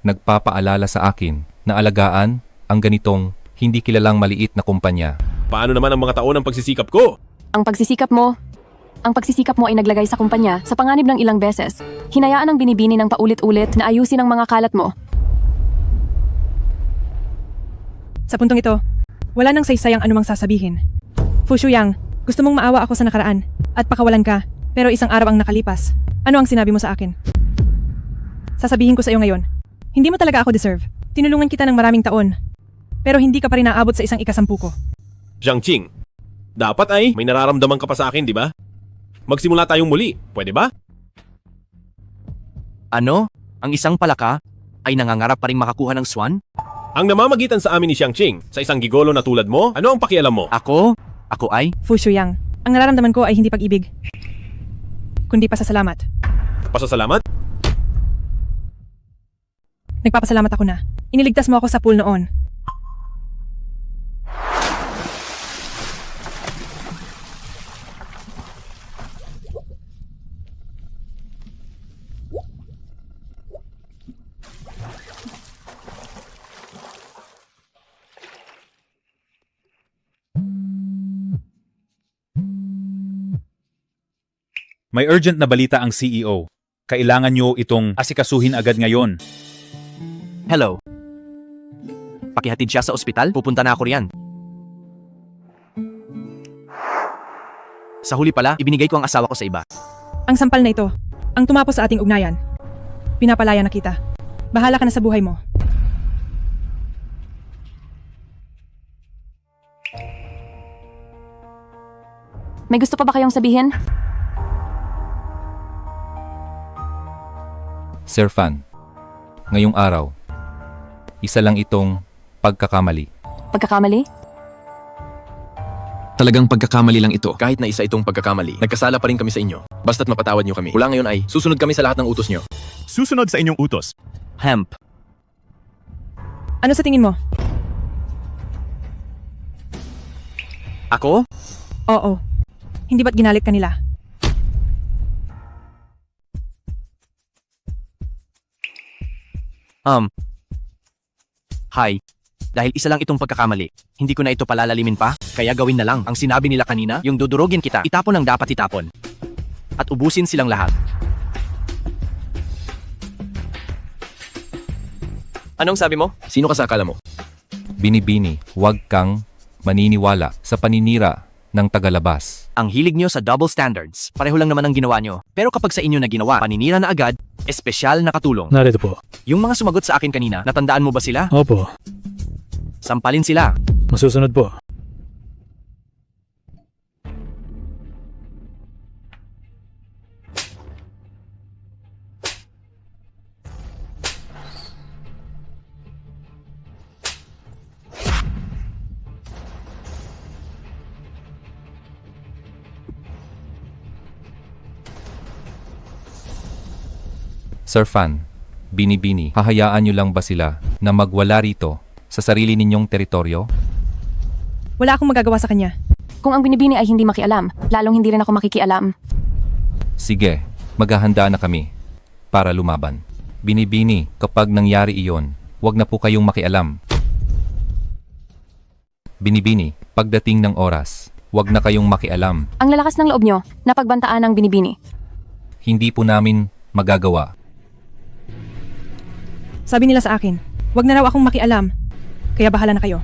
O: nagpapaalala sa akin na alagaan ang ganitong hindi kilalang maliit na kumpanya.
K: Paano naman ang mga taon ng pagsisikap ko?
E: Ang pagsisikap mo ay naglagay sa kumpanya sa panganib ng ilang beses. Hinayaan ang binibini ng paulit-ulit na ayusin ang mga kalat mo.
C: Sa puntong ito, wala nang saysay ang anumang sasabihin. Fu Shuyang, gusto mong maawa ako sa nakaraan at pakawalan ka, pero isang araw ang nakalipas. Ano ang sinabi mo sa akin? Sasabihin ko sa iyo ngayon, hindi mo talaga ako deserve. Tinulungan kita ng maraming taon, pero hindi ka pa rin naabot sa isang ikasampu ko.
K: Xiangqing, dapat ay may nararamdaman ka pa sa akin, di ba? Magsimula tayong muli, pwede ba?
H: Ano? Ang isang palaka ay nangangarap pa rin makakuha ng swan?
K: Ang namamagitan sa amin ni Xiangqing sa isang gigolo na tulad mo, ano ang pakialam mo?
H: Ako ay?
C: Fu Shuyang, ang nararamdaman ko ay hindi pag-ibig, kundi pasasalamat.
K: Pasasalamat?
C: Nagpapasalamat ako na. Iniligtas mo ako sa pool noon.
L: May urgent na balita ang CEO. Kailangan nyo itong asikasuhin agad ngayon.
H: Hello. Pakihatid siya sa ospital? Pupunta na ako riyan. Sa huli pala, ibinigay ko ang asawa ko sa iba.
C: Ang sampal na ito, ang tumapos sa ating ugnayan. Pinapalaya na kita. Bahala ka na sa buhay mo.
E: May gusto pa ba kayong sabihin?
O: Sir Fan, ngayong araw, isa lang itong pagkakamali.
E: Pagkakamali?
P: Talagang pagkakamali lang ito.
H: Kahit na isa itong pagkakamali, nagkasala pa rin kami sa inyo. Basta't mapatawad niyo kami. Mula ngayon ay susunod kami sa lahat ng utos niyo.
A: Susunod sa inyong utos.
H: Hemp.
C: Ano sa tingin mo?
H: Ako?
C: Oo. Hindi ba't ginalit ka nila?
H: Hi. Dahil isa lang itong pagkakamali, hindi ko na ito palalalimin pa, kaya gawin na lang ang sinabi nila kanina, yung dudurugin kita, itapon ang dapat itapon. At ubusin silang lahat. Anong sabi mo? Sino ka sa akala mo?
O: Binibini, huwag kang maniniwala sa paninira ng tagalabas.
H: Ang hilig nyo sa double standards, pareho lang naman ang ginawa nyo. Pero kapag sa inyo na ginawa, paninira na agad, espesyal na katulong.
J: Narito po.
H: Yung mga sumagot sa akin kanina, natandaan mo ba sila?
J: Opo.
H: Sampalin sila.
J: Masusunod po.
O: Sir Fan, Binibini, hahayaan niyo lang ba sila na magwala rito sa sarili ninyong teritoryo?
C: Wala akong magagawa sa kanya.
E: Kung ang Binibini ay hindi makialam, lalong hindi rin ako makikialam.
O: Sige, maghahanda na kami para lumaban. Binibini, kapag nangyari iyon, huwag na po kayong makialam. Binibini, pagdating ng oras, huwag na kayong makialam.
E: Ang lalakas ng loob nyo, napagbantaan ng Binibini.
O: Hindi po namin magagawa.
C: Sabi nila sa akin, wag na raw akong makialam. Kaya bahala na kayo.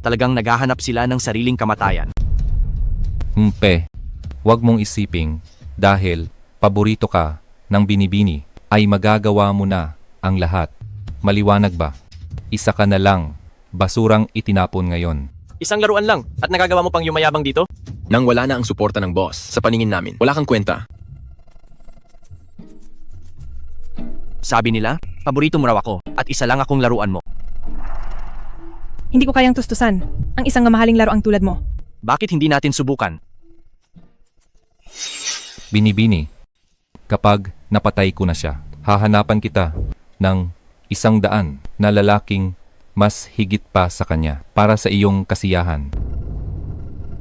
H: Talagang naghahanap sila ng sariling kamatayan.
O: Huwag mong isiping, dahil paborito ka ng Binibini, ay magagawa mo na ang lahat. Maliwanag ba? Isa ka na lang, basurang itinapon ngayon.
H: Isang laruan lang at nagagawa mo pang yumayabang dito?
G: Nang wala na ang suporta ng boss sa paningin namin, wala kang kwenta.
H: Sabi nila, paborito mo raw ako at isa lang akong laruan mo.
C: Hindi ko kayang tustusan ang isang mamahaling laro ang tulad mo.
H: Bakit hindi natin subukan?
O: Binibini, kapag napatay ko na siya, hahanapan kita ng 100 na lalaking mas higit pa sa kanya para sa iyong kasiyahan.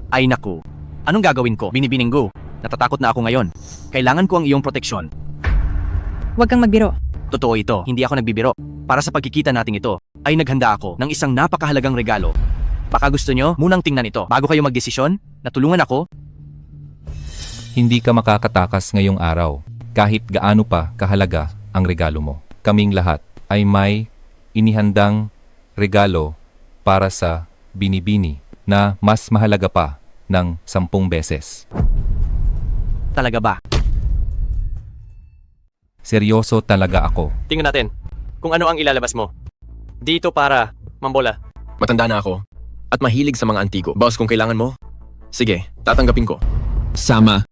H: Ay naku, anong gagawin ko, Binibininggo? Natatakot na ako ngayon. Kailangan ko ang iyong proteksyon.
C: Huwag kang magbiro.
H: Totoo ito, hindi ako nagbibiro. Para sa pagkikita nating ito, ay naghanda ako ng isang napakahalagang regalo. Baka gusto nyo munang tingnan ito bago kayo magdesisyon? Natulungan ako?
O: Hindi ka makakatakas ngayong araw, kahit gaano pa kahalaga ang regalo mo. Kaming lahat ay may inihandang regalo para sa Binibini na mas mahalaga pa ng 10 beses.
H: Talaga ba?
O: Seryoso talaga ako.
H: Tingnan natin kung ano ang ilalabas mo. Dito para mambola.
G: Matanda na ako at mahilig sa mga antigo. Boss, kung kailangan mo, sige, tatanggapin ko.
P: Sama.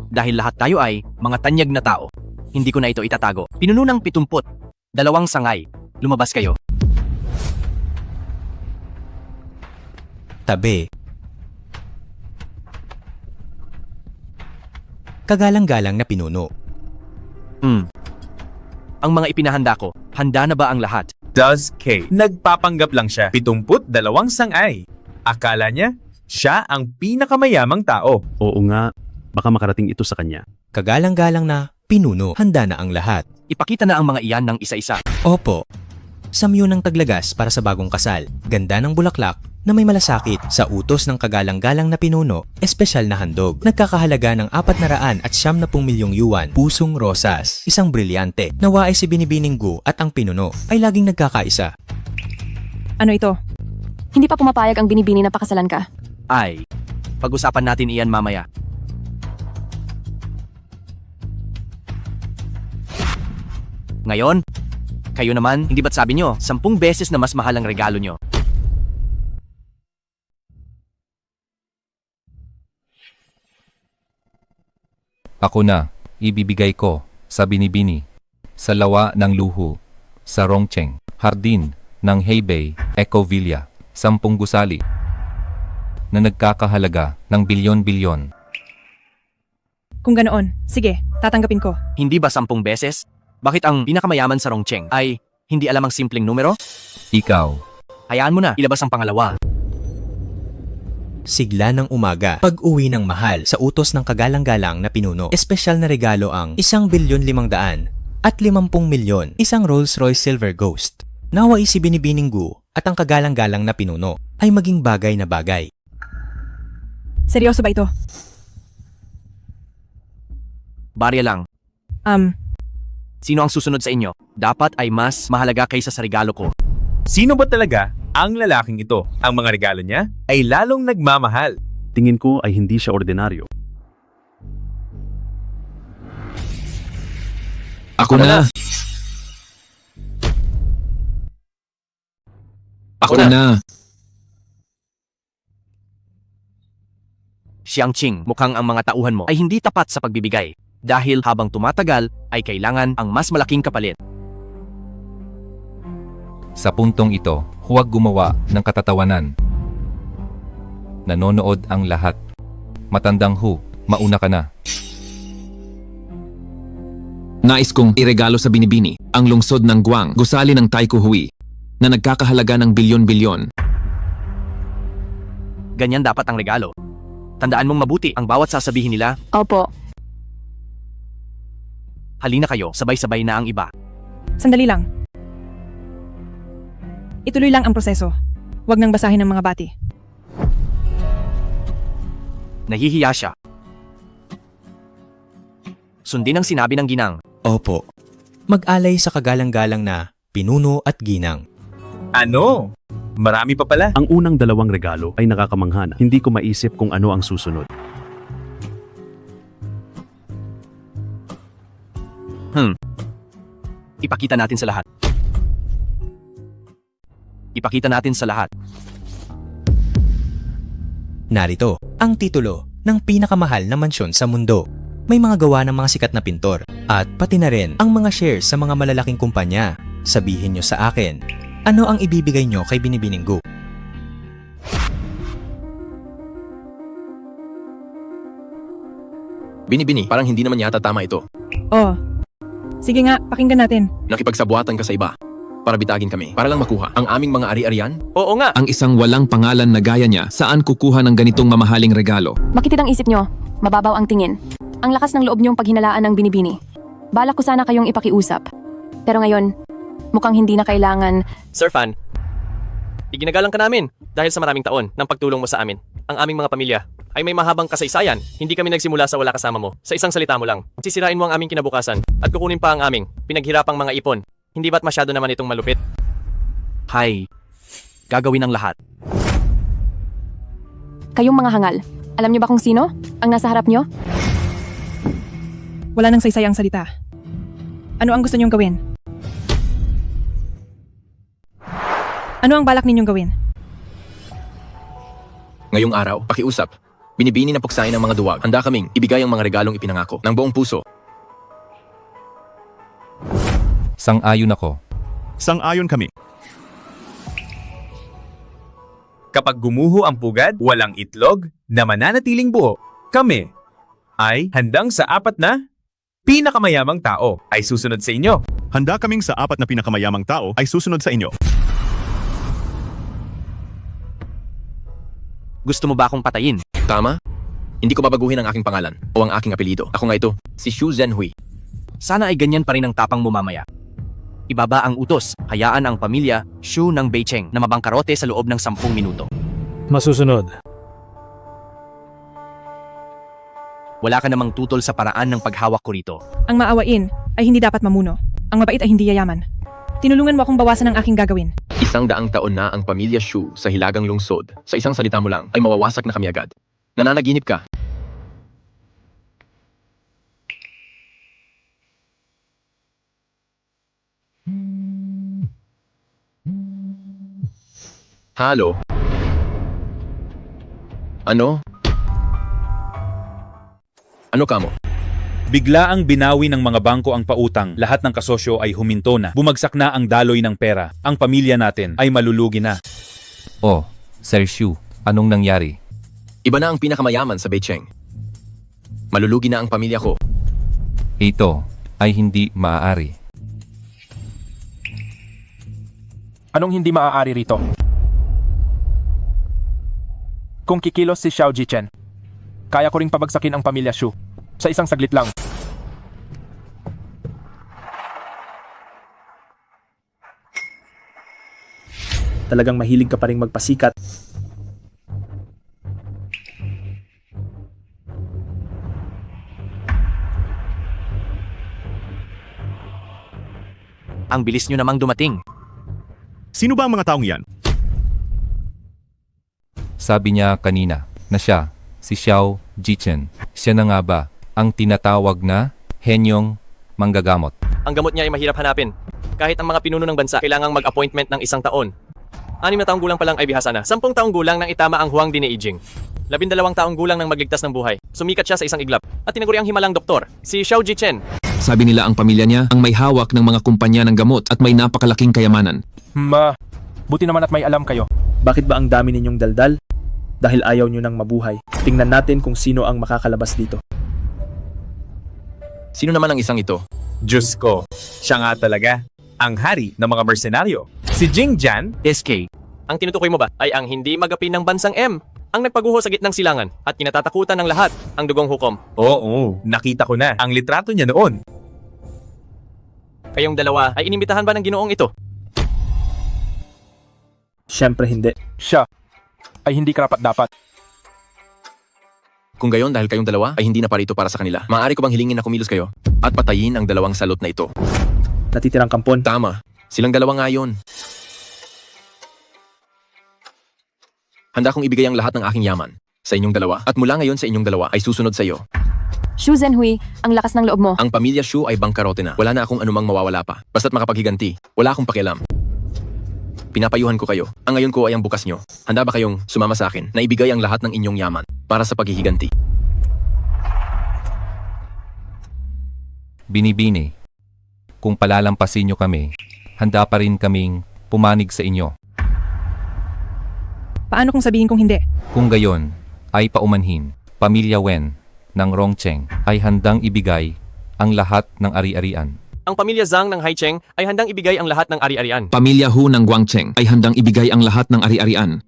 H: Dahil lahat tayo ay mga tanyag na tao, hindi ko na ito itatago. Pinuno ng 70, 2 sangay. Lumabas kayo.
Q: Tabi. Kagalang-galang na pinuno.
H: Ang mga ipinahanda ko, handa na ba ang lahat?
L: Does K. Nagpapanggap lang siya. 72 sangay. Akala niya, siya ang pinakamayamang tao.
J: Oo nga, baka makarating ito sa kanya.
Q: Kagalang-galang na pinuno. Handa na ang lahat.
H: Ipakita na ang mga iyan ng isa-isa.
Q: Opo. Samyo ng taglagas para sa bagong kasal. Ganda ng bulaklak na may malasakit. Sa utos ng kagalang-galang na pinuno, espesyal na handog. Nagkakahalaga ng 470 milyong yuan. Pusong rosas. Isang brilyante. Nawa ay si Binibininggo at ang pinuno ay laging nagkakaisa.
C: Ano ito?
E: Hindi pa pumapayag ang Binibini na pakasalan ka.
H: Ay, pag-usapan natin iyan mamaya. Ngayon, kayo naman, hindi ba't sabi nyo, 10 beses na mas mahal ang regalo nyo?
O: Ako na, ibibigay ko sa Binibini, sa lawa ng luho, sa Rongcheng, hardin ng Hebei, Ecovilla, 10 gusali na nagkakahalaga ng bilyon-bilyon.
C: Kung ganoon, sige, tatanggapin ko.
H: Hindi ba 10 beses? Bakit ang pinakamayaman sa Rongcheng ay hindi alam ang simpleng numero?
O: Ikaw.
H: Hayaan mo na, ilabas ang pangalawa.
Q: Sigla ng umaga, pag-uwi ng mahal sa utos ng kagalang-galang na pinuno. Espesyal na regalo ang 1,500,000,000 at 50 milyon, isang Rolls-Royce Silver Ghost. Naway si Binibininggo at ang kagalang-galang na pinuno ay maging bagay na bagay.
C: Seryoso ba ito?
H: Barya lang. Sino ang susunod sa inyo? Dapat ay mas mahalaga kaysa sa regalo ko.
L: Sino ba talaga ang lalaking ito? Ang mga regalo niya ay lalong nagmamahal.
J: Tingin ko ay hindi siya ordinaryo.
P: Ako na. Ako na.
H: Xiangqing, mukhang ang mga tauhan mo ay hindi tapat sa pagbibigay. Dahil habang tumatagal, ay kailangan ang mas malaking kapalit.
O: Sa puntong ito, huwag gumawa ng katatawanan. Nanonood ang lahat. Matandang Hu, mauna ka na.
P: Nais kong iregalo sa binibini ang lungsod ng Guang, gusali ng Taiko Hui, na nagkakahalaga ng bilyon-bilyon.
H: Ganyan dapat ang regalo. Tandaan mong mabuti ang bawat sasabihin nila.
E: Opo.
H: Halina kayo, sabay-sabay na ang iba.
C: Sandali lang. Ituloy lang ang proseso. Huwag nang basahin ng mga bati.
H: Nahihiya siya. Sundin ang sinabi ng ginang.
Q: Opo. Mag-alay sa kagalang-galang na pinuno at ginang.
L: Ano? Marami pa pala.
J: Ang unang dalawang regalo ay nakakamanghana. Hindi ko maisip kung ano ang susunod.
H: Ipakita natin sa lahat. Ipakita natin sa lahat.
Q: Narito ang titulo ng pinakamahal na mansyon sa mundo. May mga gawa ng mga sikat na pintor at pati na rin ang mga shares sa mga malalaking kumpanya. Sabihin nyo sa akin, ano ang ibibigay nyo kay Binibining Gu?
G: Binibini, parang hindi naman yata tama ito.
C: Oh. Sige nga, pakinggan natin.
G: Nakipagsabuatan ka sa iba para bitagin kami, para lang makuha ang aming mga ari-arian?
H: Oo nga.
P: Ang isang walang pangalan na gaya niya, saan kukuha ng ganitong mamahaling regalo?
E: Makitid ang isip nyo. Mababaw ang tingin. Ang lakas ng loob niyong paghinalaan ng binibini. Balak ko sana kayong ipakiusap. Pero ngayon, mukhang hindi na kailangan.
H: Sir Fan, iginagalang ka namin dahil sa maraming taon ng pagtulong mo sa amin. Ang aming mga pamilya ay may mahabang kasaysayan. Hindi kami nagsimula sa wala kasama mo. Sa isang salita mo lang, sisirain mo ang aming kinabukasan at kukunin pa ang aming pinaghirapang mga ipon. Hindi ba't masyado naman itong malupit? Hay, gagawin ang lahat.
E: Kayong mga hangal, alam niyo ba kung sino ang nasa harap niyo?
C: Wala nang saysay ang salita. Ano ang gusto niyong gawin? Ano ang balak ninyong gawin?
G: Ngayong araw, pakiusap. Binibini na puksain ang mga duwag. Handa kaming ibigay ang mga regalong ipinangako ng buong puso.
O: Sang-ayon ako.
A: Sang-ayon kami.
L: Kapag gumuho ang pugad, walang itlog na mananatiling buo, kami ay handang sa apat na pinakamayamang tao ay susunod sa inyo.
A: Handa kaming sa apat na pinakamayamang tao ay susunod sa inyo.
H: Gusto mo ba akong patayin?
G: Tama? Hindi ko babaguhin ang aking pangalan o ang aking apelido. Ako nga ito, si Xu Zhenhui.
H: Sana ay ganyan pa rin ang tapang mo mamaya. Ibaba ang utos, hayaan ang pamilya Xu ng Beicheng na mabangkarote sa loob ng 10 minuto.
R: Masusunod.
H: Wala ka namang tutol sa paraan ng paghawak ko rito.
C: Ang maawain ay hindi dapat mamuno. Ang mabait ay hindi yayaman. Tinulungan mo akong bawasan ang aking gagawin.
G: 100 taon na ang pamilya Xu sa Hilagang Lungsod. Sa isang salita mo lang ay mawawasak na kami agad. Nananaginip ka. Halo? Ano? Ano kamo?
R: Bigla ang binawi ng mga bangko ang pautang. Lahat ng kasosyo ay huminto na. Bumagsak na ang daloy ng pera. Ang pamilya natin ay malulugi na.
O: Oh, Sir Xu, anong nangyari?
G: Iba na ang pinakamayaman sa Beicheng. Malulugi na ang pamilya ko.
O: Ito ay hindi maaari.
R: Anong hindi maaari rito? Kung kikilos si Xiao Jichen, kaya ko ring pabagsakin ang pamilya Xu. Sa isang saglit lang. Talagang mahilig ka pa rin magpasikat.
H: Ang bilis nyo namang dumating.
A: Sino ba ang mga taong yan?
O: Sabi niya kanina na siya, si Xiao Jichen. Siya na nga ba ang tinatawag na henyong manggagamot?
H: Ang gamot niya ay mahirap hanapin. Kahit ang mga pinuno ng bansa kailangang mag-appointment ng 1 taon. 6 na taong gulang pa lang ay bihasa na. 10 taong gulang nang itama ang Huang Dineijing. 12 taong gulang nang magligtas ng buhay. Sumikat siya sa isang iglap at tinaguri ang himalang doktor, si Xiao Jichen.
P: Sabi nila ang pamilya niya ang may hawak ng mga kumpanya ng gamot at may napakalaking kayamanan.
R: Buti naman at may alam kayo. Bakit ba ang dami ninyong daldal? Dahil ayaw nyo nang mabuhay.
S: Tingnan natin kung sino ang makakalabas dito.
G: Sino naman ang isang ito?
L: Diyos ko, siya nga talaga. Ang hari ng mga mersenaryo. Si Jing Jan.
H: SK. Ang tinutukoy mo ba ay ang hindi magapin ng bansang M, ang nagpaguho sa gitnang silangan at kinatatakutan ng lahat, ang dugong hukom.
L: Oo, nakita ko na ang litrato niya noon.
H: Kayong dalawa ay inimbitahan ba ng ginoong ito?
S: Siyempre hindi.
K: Siya ay hindi karapat-dapat.
G: Kung gayon dahil kayong dalawa ay hindi na parito para sa kanila, maaari ko bang hilingin na kumilos kayo at patayin ang dalawang salot na ito?
S: Natitirang kampon.
G: Tama. Silang dalawa nga yun. Handa kong ibigay ang lahat ng aking yaman sa inyong dalawa at mula ngayon sa inyong dalawa ay susunod sa iyo.
E: Shu Zhenhui, ang lakas ng loob mo.
G: Ang pamilya Shu ay bangkarote na. Wala na akong anumang mawawala pa. Basta't makapaghiganti. Wala akong pakialam. Pinapayuhan ko kayo. Ang ngayon ko ay ang bukas nyo. Handa ba kayong sumama sa akin na ibigay ang lahat ng inyong yaman para sa paghihiganti?
O: Binibini. Kung palalampasin nyo kami, handa pa rin kaming pumanig sa inyo.
C: Paano kung sabihin kong hindi?
O: Kung gayon, ay paumanhin, pamilya Wen ng Rongcheng ay handang ibigay ang lahat ng ari-arian.
H: Ang pamilya Zhang ng Haicheng ay handang ibigay ang lahat ng ari-arian.
P: Pamilya Hu ng Guangcheng ay handang ibigay ang lahat ng ari-arian.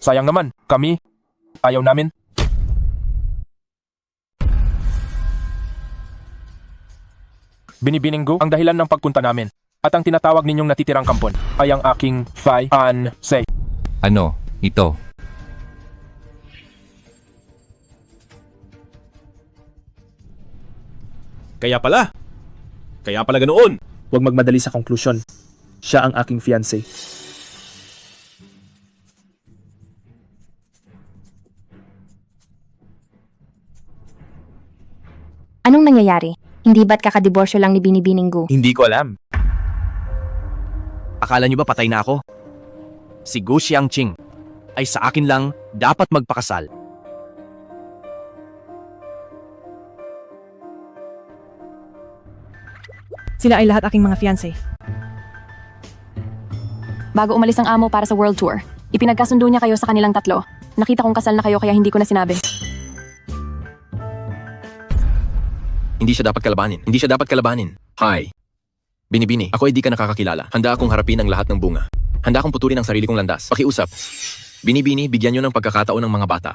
K: Sayang naman, kami, ayaw namin. Binibininggo ang dahilan ng pagpunta namin. At ang tinatawag ninyong natitirang kampon ay ang aking fiancé.
O: Ano, ito?
K: Kaya pala ganoon.
S: Huwag magmadali sa konklusyon. Siya ang aking fiancé.
N: Anong nangyayari? Hindi ba't kakadiborsyo lang ni Binibining Gu?
L: Hindi ko alam.
H: Akala niyo ba patay na ako? Si Gu Xiangqing ay sa akin lang dapat magpakasal.
C: Sila ay lahat aking mga fiancé.
E: Bago umalis ang amo para sa world tour, ipinagkasundo niya kayo sa kanilang tatlo. Nakita kong kasal na kayo kaya hindi ko na sinabi.
G: Hindi siya dapat kalabanin. Hi. Binibini, ako ay di ka nakakakilala. Handa akong harapin ang lahat ng bunga. Handa akong putulin ang sarili kong landas. Pakiusap. Binibini, bigyan nyo ng pagkakataon ng mga bata.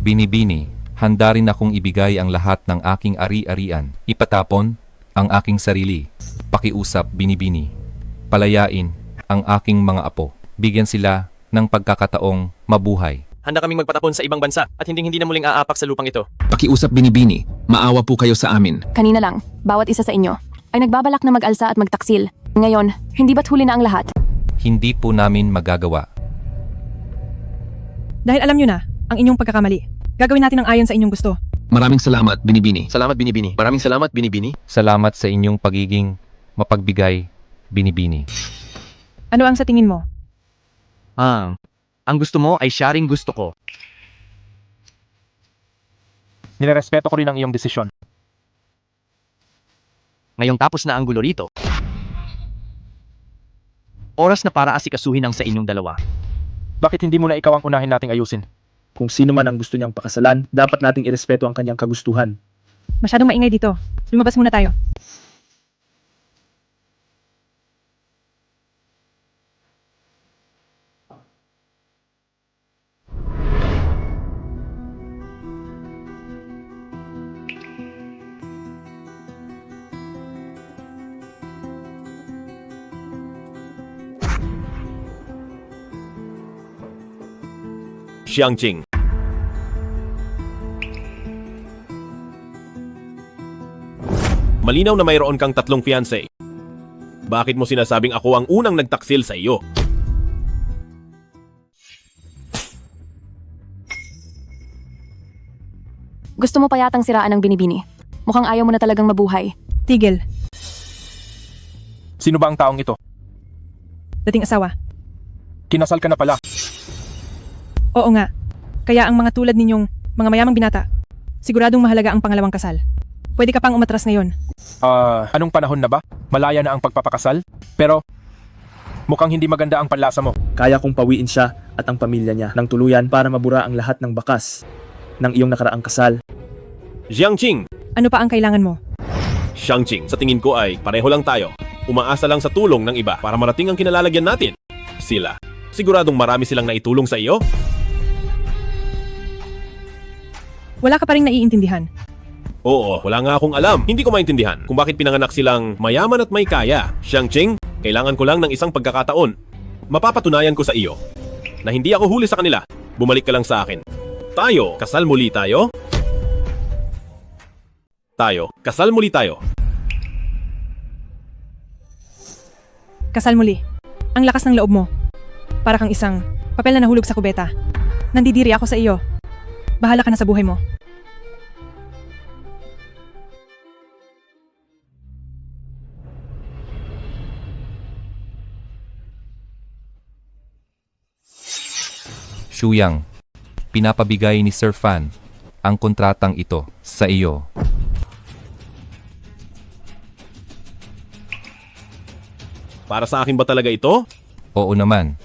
O: Binibini, handa rin akong ibigay ang lahat ng aking ari-arian. Ipatapon ang aking sarili. Pakiusap, Binibini. Palayain ang aking mga apo. Bigyan sila ng pagkakataong mabuhay.
H: Handa kaming magpatapon sa ibang bansa at hindi na muling aapak sa lupang ito.
P: Pakiusap Binibini, maawa po kayo sa amin.
E: Kanina lang, bawat isa sa inyo ay nagbabalak na mag-alsa at magtaksil. Ngayon, hindi ba't huli na ang lahat?
O: Hindi po namin magagawa.
C: Dahil alam nyo na ang inyong pagkakamali. Gagawin natin ang ayon sa inyong gusto.
P: Maraming salamat, Binibini.
G: Salamat, Binibini. Maraming salamat, Binibini.
O: Salamat sa inyong pagiging mapagbigay, Binibini.
C: Ano ang sa tingin mo?
H: Ang gusto mo ay siya ring gusto ko.
K: Nilerespeto ko rin ang iyong desisyon.
H: Ngayong tapos na ang gulo rito, oras na para asikasuhin ang sa inyong dalawa.
K: Bakit hindi muna ikaw ang unahin nating ayusin?
S: Kung sino man ang gusto niyang pakasalan, dapat nating irespeto ang kanyang kagustuhan.
C: Masyadong maingay dito. Lumabas muna tayo.
K: Xiangqing. Malinaw na mayroon kang tatlong fiancé. Bakit mo sinasabing ako ang unang nagtaksil sa iyo?
E: Gusto mo pa yatang siraan ang Binibini. Mukhang ayaw mo na talagang mabuhay.
C: Tigil.
K: Sino ba ang taong ito?
C: Dating asawa.
K: Kinasal ka na pala.
C: Oo nga. Kaya ang mga tulad ninyong mga mayamang binata, siguradong mahalaga ang pangalawang kasal. Pwede ka pang umatras ngayon.
K: Anong panahon na ba? Malaya na ang pagpapakasal? Pero, mukhang hindi maganda ang panlasa mo.
S: Kaya kong pawiin siya at ang pamilya niya ng tuluyan para mabura ang lahat ng bakas ng iyong nakaraang kasal.
K: Jiangqing!
C: Ano pa ang kailangan mo?
K: Xiangqing, sa tingin ko ay pareho lang tayo. Umaasa lang sa tulong ng iba para marating ang kinalalagyan natin. Sila. Siguradong marami silang naitulong sa iyo?
C: Wala ka pa rin naiintindihan.
K: Oo, wala nga akong alam. Hindi ko maintindihan kung bakit pinanganak silang mayaman at may kaya. Xiangqing, kailangan ko lang ng isang pagkakataon. Mapapatunayan ko sa iyo na hindi ako huli sa kanila. Bumalik ka lang sa akin. Tayo, kasal muli tayo? Kasal muli tayo.
C: Kasal muli. Ang lakas ng loob mo. Para kang isang papel na nahulog sa kubeta. Nandidiri ako sa iyo. Bahala ka na sa buhay mo.
O: Shuyang, pinapabigay ni Sir Fan ang kontratang ito sa iyo.
K: Para sa akin ba talaga ito?
O: Oo naman.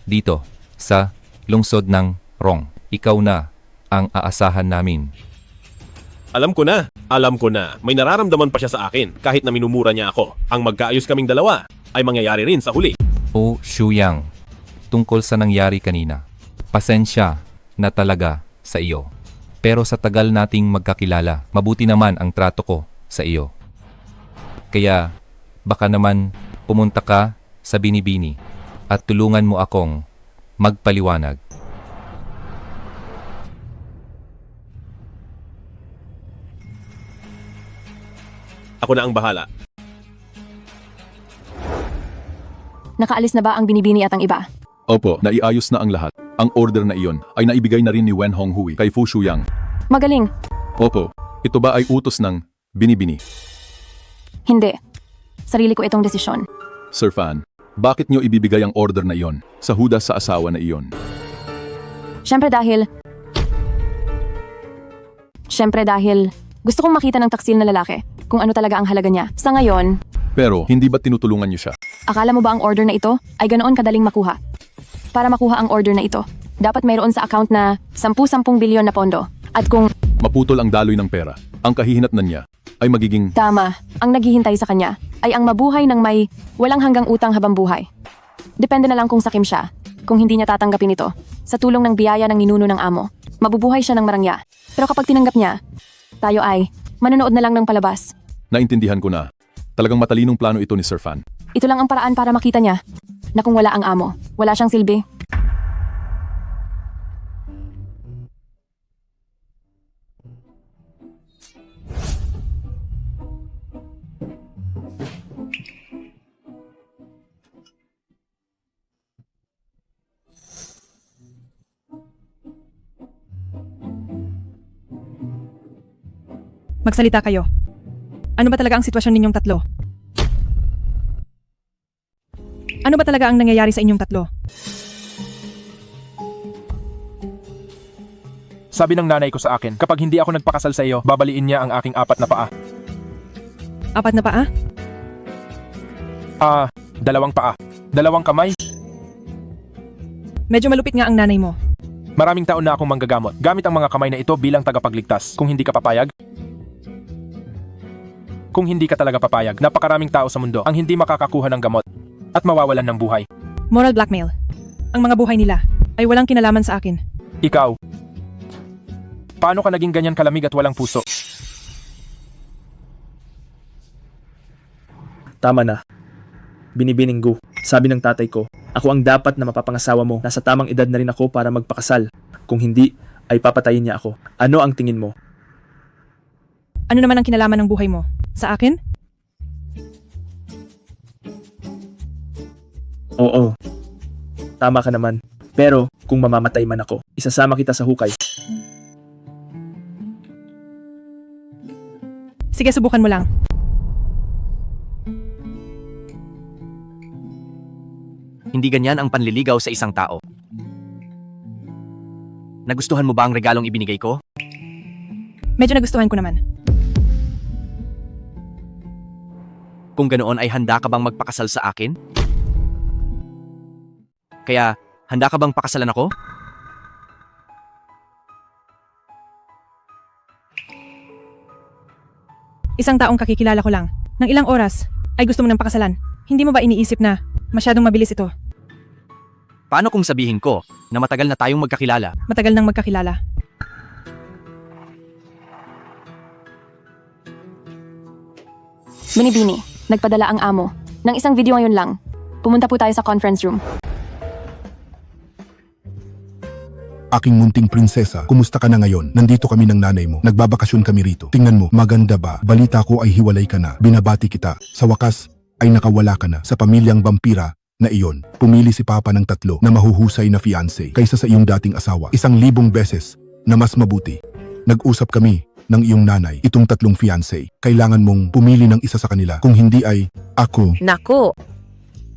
O: Dito, sa lungsod ng Rong, ikaw na ang aasahan namin.
K: Alam ko na. May nararamdaman pa siya sa akin kahit na minumura niya ako. Ang magkaayos kaming dalawa ay mangyayari rin sa huli.
O: O Shuyang, tungkol sa nangyari kanina. Pasensya na talaga sa iyo. Pero sa tagal nating magkakilala, mabuti naman ang trato ko sa iyo. Kaya, baka naman pumunta ka sa Binibini at tulungan mo akong magpaliwanag.
K: Ako na ang bahala.
E: Nakaalis na ba ang Binibini at ang iba?
T: Opo, naiayos na ang lahat. Ang order na iyon ay naibigay na rin ni Wen Honghui kay Fu Shuyang.
E: Magaling.
T: Opo, ito ba ay utos ng Binibini?
E: Hindi. Sarili ko itong desisyon.
T: Sir Fan, bakit nyo ibibigay ang order na iyon sa hudas sa asawa na iyon?
E: Siyempre dahil gusto kong makita ng taksil na lalaki kung ano talaga ang halaga niya. Sa ngayon,
T: Pero hindi ba tinutulungan nyo siya?
E: akala mo ba ang order na ito ay ganoon kadaling makuha? Para makuha ang order na ito, dapat mayroon sa account na 10 bilyon na pondo. At kung
T: Maputol ang daloy ng pera. Ang kahihinatnan niya ay magiging
E: tama, ang naghihintay sa kanya ay ang mabuhay ng may walang hanggang utang habang buhay. Depende na lang kung sakim siya. Kung hindi niya tatanggapin ito, sa tulong ng biyaya ng ninuno ng amo, mabubuhay siya ng marangya. Pero kapag tinanggap niya, tayo ay manonood na lang ng palabas.
T: naintindihan ko na. Talagang matalinong plano ito ni Sir Fan.
E: Ito lang ang paraan para makita niya na kung wala ang amo, wala siyang silbi.
C: Magsalita kayo. Ano ba talaga ang sitwasyon ninyong tatlo? Ano ba talaga ang nangyayari sa inyong tatlo?
K: Sabi ng nanay ko sa akin, kapag hindi ako nagpakasal sa iyo, babaliin niya ang aking 4 na paa.
C: 4 na paa?
K: 2 paa. 2 kamay.
C: Medyo malupit nga ang nanay mo.
K: Maraming taon na akong manggagamot. Gamit ang mga kamay na ito bilang tagapagligtas. Kung hindi ka papayag, napakaraming tao sa mundo ang hindi makakakuha ng gamot at mawawalan ng buhay.
C: Moral blackmail. Ang mga buhay nila ay walang kinalaman sa akin.
K: Ikaw, paano ka naging ganyan kalamig at walang puso?
S: Tama na. Binibining Gu. Sabi ng tatay ko, ako ang dapat na mapapangasawa mo. Nasa tamang edad na rin ako para magpakasal. Kung hindi, ay papatayin niya ako. Ano ang tingin mo?
C: Ano naman ang kinalaman ng buhay mo? Sa akin?
S: Oo. Tama ka naman. Pero kung mamamatay man ako, isasama kita sa hukay.
C: Sige, subukan mo lang.
U: Hindi ganyan ang panliligaw sa isang tao. Nagustuhan mo ba ang regalong ibinigay ko?
C: Medyo nagustuhan ko naman.
U: Kung ganoon ay handa ka bang magpakasal sa akin? Kaya, handa ka bang pakasalan ako?
C: Isang taong kakikilala ko lang. Nang ilang oras, ay gusto mo ng pakasalan. Hindi mo ba iniisip na masyadong mabilis ito?
U: Paano kung sabihin ko na matagal na tayong magkakilala?
C: Matagal nang magkakilala.
E: Binibini, nagpadala ang amo. Ng isang video ngayon lang. Pumunta po tayo sa conference room.
B: Aking munting prinsesa, kumusta ka na ngayon? Nandito kami ng nanay mo. Nagbabakasyon kami rito. Tingnan mo, maganda ba? Balita ko ay hiwalay ka na. Binabati kita. Sa wakas, ay nakawala ka na sa pamilyang vampira na iyon. Pumili si Papa ng 3 na mahuhusay na fiancé kaysa sa iyong dating asawa. 1,000 beses na mas mabuti. Nag-usap kami ng iyong nanay, itong 3 fiancé. Kailangan mong pumili ng isa sa kanila. Kung hindi ay ako.
V: Nako,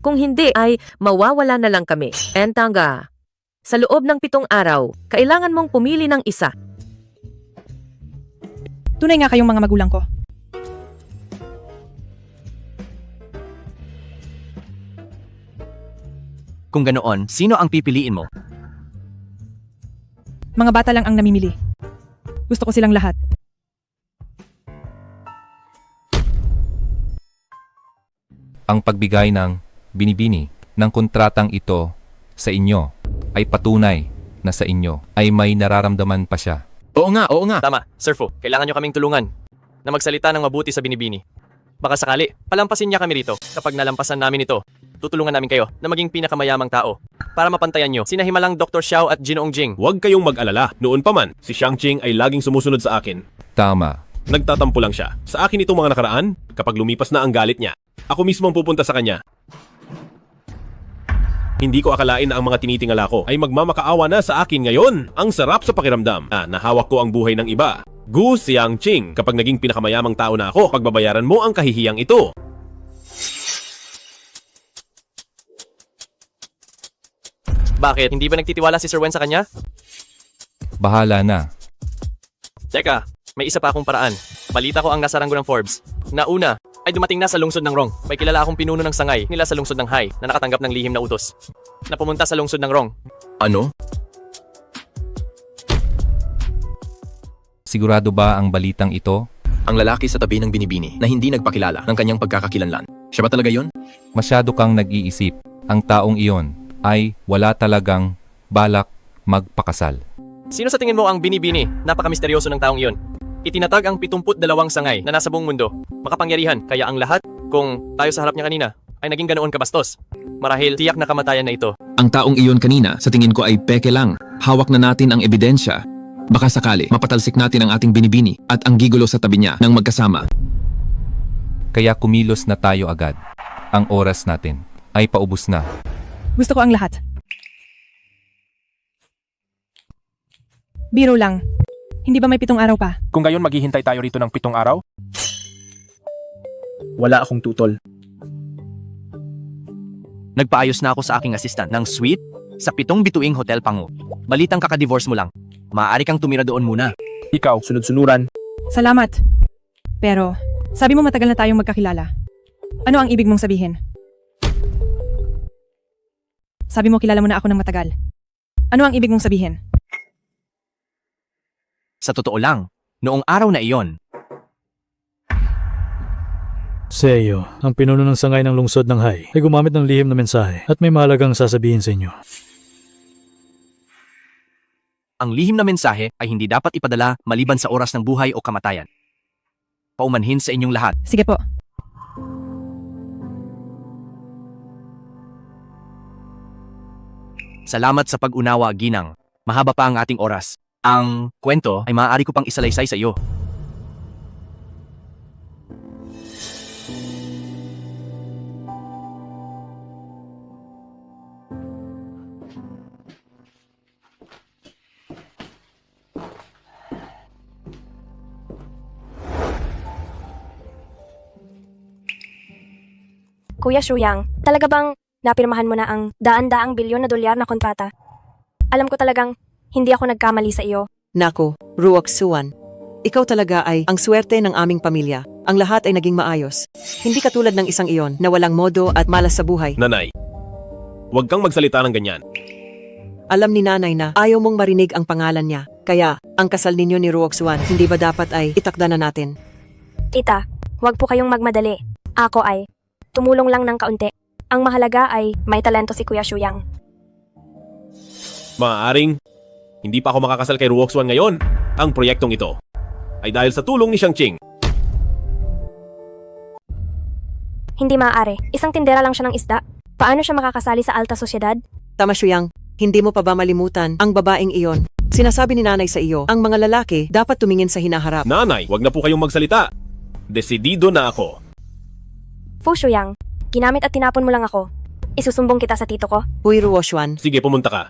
V: kung hindi ay mawawala na lang kami. Entanga. Sa loob ng 7 araw, kailangan mong pumili ng isa.
C: Tunay nga kayong mga magulang ko.
U: Kung ganoon, sino ang pipiliin mo?
C: Mga bata lang ang namimili. Gusto ko silang lahat.
O: Ang pagbigay ng binibini ng kontratang ito sa inyo ay patunay na sa inyo ay may nararamdaman pa siya.
H: Oo nga. Tama, Sir Fu. Kailangan nyo kaming tulungan na magsalita ng mabuti sa binibini. Baka sakali, palampasin niya kami rito. Kapag nalampasan namin ito, tutulungan namin kayo na maging pinakamayamang tao para mapantayan nyo sina himalang Dr. Xiao at Jinoong Jing.
K: Huwag kayong mag-alala. Noon pa man, si Shang-Ching ay laging sumusunod sa akin.
O: Tama.
K: Nagtatampo lang siya. Sa akin itong mga nakaraan, kapag lumipas na ang galit niya, ako mismo ang pupunta sa kanya. Hindi ko akalain na ang mga tinitingala ko ay magmamakaawa na sa akin ngayon. Ang sarap sa pakiramdam na nahawak ko ang buhay ng iba. Gu Xiangqing, kapag naging pinakamayamang tao na ako, pagbabayaran mo ang kahihiyang ito.
H: Bakit? Hindi ba nagtitiwala si Sir Wen sa kanya?
O: Bahala na.
H: Teka, may isa pa akong paraan. Balita ko ang nasa ranggo ng Forbes. Nauna ay dumating na sa lungsod ng Rong. May kilala akong pinuno ng sangay nila sa lungsod ng Hai na nakatanggap ng lihim na utos. Na pumunta sa lungsod ng Rong.
G: Ano?
O: Sigurado ba ang balitang ito?
G: Ang lalaki sa tabi ng binibini na hindi nagpakilala ng kanyang pagkakakilanlan. Siya ba talaga yon?
O: Masyado kang nag-iisip. Ang taong iyon ay wala talagang balak magpakasal.
H: Sino sa tingin mo ang binibini? Napakamisteryoso ng taong iyon. Itinatag ang 72 sangay na nasa buong mundo. Makapangyarihan, kaya ang lahat, kung tayo sa harap niya kanina, ay naging ganoon kabastos. Marahil tiyak na kamatayan na ito.
P: Ang taong iyon kanina, sa tingin ko ay peke lang. Hawak na natin ang ebidensya. Baka sakali, mapatalsik natin ang ating binibini at ang gigulo sa tabi niya ng magkasama.
O: Kaya kumilos na tayo agad. Ang oras natin ay paubos na.
C: Gusto ko ang lahat. Biro lang. Hindi ba may 7 araw pa?
S: Kung gayon maghihintay tayo rito ng 7 araw? Wala akong tutol.
U: Nagpaayos na ako sa aking assistant ng suite sa 7 bituing Hotel Pangu. Balitang kakadivorce mo lang. Maaari kang tumira doon muna.
S: Ikaw, sunod-sunuran.
C: Salamat. Pero, sabi mo matagal na tayong magkakilala. Ano ang ibig mong sabihin? Sabi mo kilala mo na ako ng matagal. Ano ang ibig mong sabihin?
U: Sa totoo lang, noong araw na iyon,
W: Seiyo, ang pinuno ng sangay ng lungsod ng Hai, ay gumamit ng lihim na mensahe at may mahalagang sasabihin sa inyo.
U: ang lihim na mensahe ay hindi dapat ipadala maliban sa oras ng buhay o kamatayan. Paumanhin sa inyong lahat.
C: Sige po.
U: Salamat sa pag-unawa, Ginang. Mahaba pa ang ating oras. Ang kwento ay maaari ko pang isalaysay sa iyo.
N: Kuya Shuyang, talaga bang napirmahan mo na ang daan-daang bilyon na dolyar na kontrata? Alam ko talagang hindi ako nagkamali sa iyo.
M: Nako, Ruok Suwan. Ikaw talaga ay ang swerte ng aming pamilya. Ang lahat ay naging maayos. Hindi katulad ng isang iyon na walang modo at malas sa buhay.
K: Nanay, huwag kang magsalita ng ganyan.
M: Alam ni nanay na ayaw mong marinig ang pangalan niya. Kaya, ang kasal ninyo ni Ruoxuan, hindi ba dapat ay itakda na natin?
N: Tita, huwag po kayong magmadali. Ako ay tumulong lang ng kaunti. Ang mahalaga ay may talento si Kuya Shuyang.
K: Maaaring, hindi pa ako makakasal kay Ruoxuan ngayon. Ang proyektong ito ay dahil sa tulong ni Xiangqing.
N: Hindi maaari. Isang tindera lang siya ng isda. Paano siya makakasali sa alta sosyedad?
M: Tama, Shuyang. Hindi mo pa ba malimutan ang babaeng iyon? Sinasabi ni nanay sa iyo, ang mga lalaki dapat tumingin sa hinaharap.
K: Nanay, wag na po kayong magsalita. Desidido na ako.
N: Fu Shuyang, ginamit at tinapon mo lang ako. Isusumbong kita sa tito ko.
M: Huy Ruoxuan.
K: Sige, pumunta ka.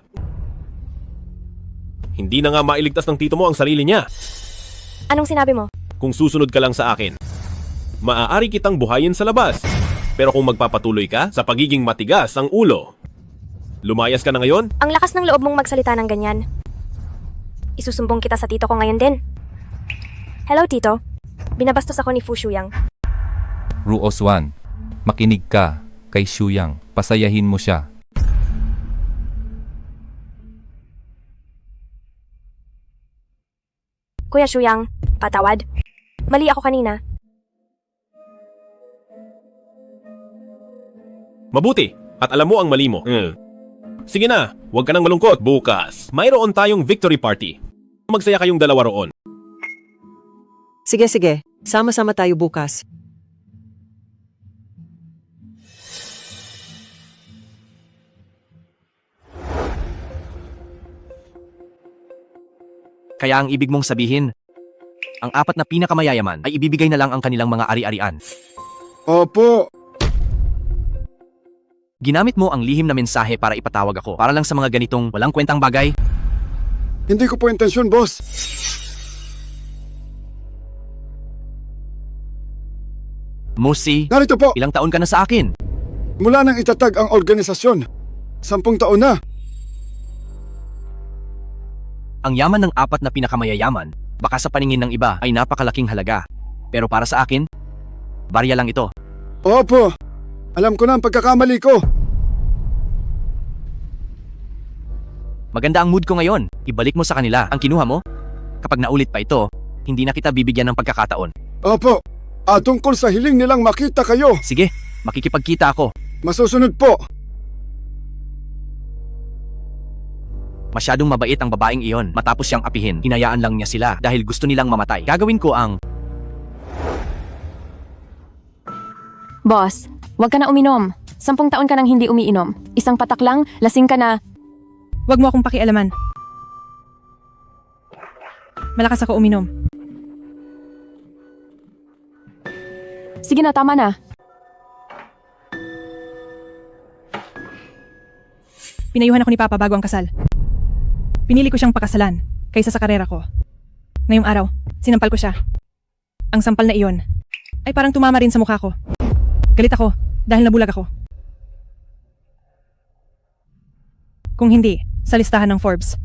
K: Hindi na nga mailigtas ng tito mo ang sarili niya.
N: Anong sinabi mo?
K: Kung susunod ka lang sa akin, maaari kitang buhayin sa labas. Pero kung magpapatuloy ka sa pagiging matigas ang ulo, lumayas ka na ngayon?
N: Ang lakas ng loob mong magsalita ng ganyan. Isusumbong kita sa tito ko ngayon din. Hello, tito. Binabastos ako ni Fu Shuyang.
O: Ruoswan, makinig ka kay Shuyang. Pasayahin mo siya.
N: Kuya Shuyang, patawad. Mali ako kanina.
K: Mabuti. At alam mo ang mali mo. Sige na, huwag ka nang malungkot. Bukas, mayroon tayong victory party. Magsaya kayong dalawa roon.
M: Sige, sige. Sama-sama tayo bukas.
U: Kaya ang ibig mong sabihin, ang apat na pinakamayayaman ay ibibigay na lang ang kanilang mga ari-arian.
B: Opo.
U: Ginamit mo ang lihim na mensahe para ipatawag ako para lang sa mga ganitong walang kwentang bagay.
B: Hindi ko po intensyon, boss.
U: Musi,
B: Narito po.
U: ilang taon ka na sa akin?
B: Mula nang itatag ang organisasyon. 10 taon na.
U: Ang yaman ng apat na pinakamayayaman, baka sa paningin ng iba ay napakalaking halaga. Pero para sa akin, barya lang ito.
B: Opo. Alam ko na ang pagkakamali ko.
U: Maganda ang mood ko ngayon. Ibalik mo sa kanila ang kinuha mo. Kapag naulit pa ito, hindi na kita bibigyan ng pagkakataon.
B: Opo. Tungkol sa hiling nilang makita kayo.
U: Sige, makikipagkita ako.
B: Masusunod po.
U: Masyadong mabait ang babaeng iyon. Matapos siyang apihin, hinayaan lang niya sila dahil gusto nilang mamatay. Gagawin ko ang...
E: Boss, huwag ka na uminom. 10 taon ka nang hindi umiinom. Isang patak lang, lasing ka na.
C: Huwag mo akong pakialaman. Malakas ako uminom.
E: Sige na, tama na.
C: Pinayuhan ako ni Papa bago ang kasal. Pinili ko siyang pakasalan kaysa sa karera ko. Ngayong araw, sinampal ko siya. Ang sampal na iyon ay parang tumama rin sa mukha ko. Galit ako dahil nabulag ako. Kung hindi, sa listahan ng Forbes.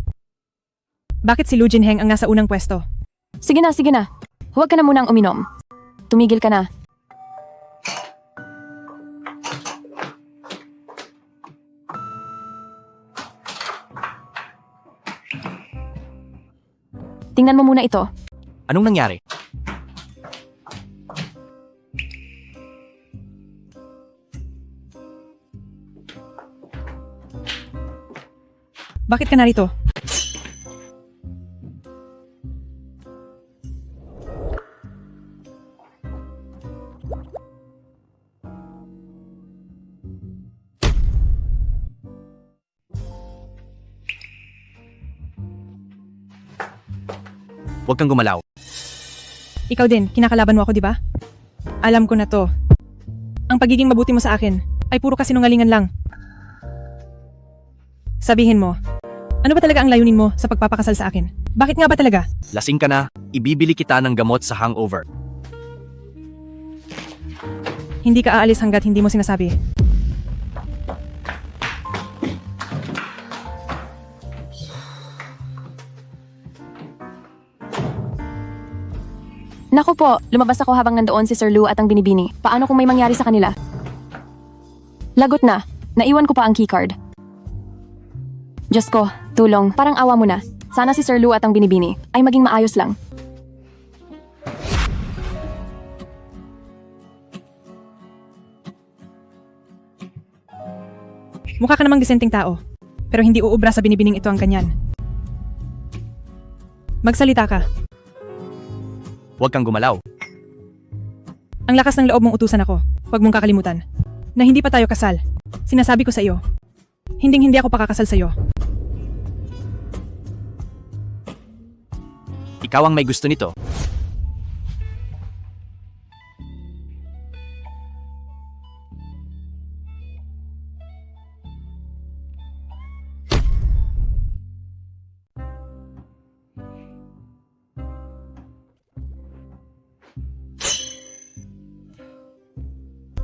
C: Bakit si Lu Jinheng ang nasa unang pwesto?
E: Sige na. Huwag ka na munang uminom. Tumigil ka na. Tingnan mo muna ito.
U: Anong nangyari?
C: Bakit ka narito?
U: Huwag kang gumalaw.
C: Ikaw din, kinakalaban mo ako, di ba? Alam ko na to. Ang pagiging mabuti mo sa akin ay puro kasinungalingan lang. Sabihin mo, ano ba talaga ang layunin mo sa pagpapakasal sa akin? Bakit nga ba talaga?
U: Lasing ka na, ibibili kita ng gamot sa hangover.
C: Hindi ka aalis hanggat hindi mo sinasabi.
E: po, lumabas ako habang nandoon si Sir Lou at ang binibini. Paano kung may mangyari sa kanila? Lagot na. Naiwan ko pa ang keycard. Diyos ko, tulong. Parang awa mo na. Sana si Sir Lou at ang binibini ay maging maayos lang.
C: Mukha ka namang disenteng tao, pero hindi uubra sa binibining ito ang ganyan. Magsalita ka.
U: Huwag kang gumalaw.
C: Ang lakas ng loob mong utusan ako. Huwag mong kakalimutan na hindi pa tayo kasal. Sinasabi ko sa iyo, hindi ako pakakasal sa iyo.
U: Ikaw ang may gusto nito.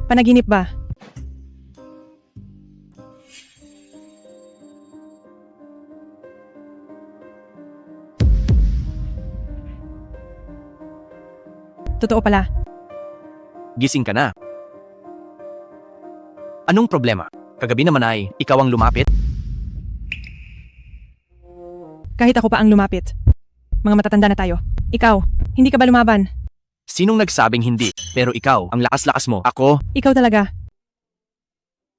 C: Panaginip ba? Totoo pala.
U: Gising ka na. Anong problema? Kagabi naman ay ikaw ang lumapit?
C: Kahit ako pa ang lumapit. Mga matatanda na tayo. Ikaw, hindi ka ba lumaban?
U: Sinong nagsabing hindi? Pero ikaw, ang lakas-lakas mo. Ako,
C: Ikaw talaga.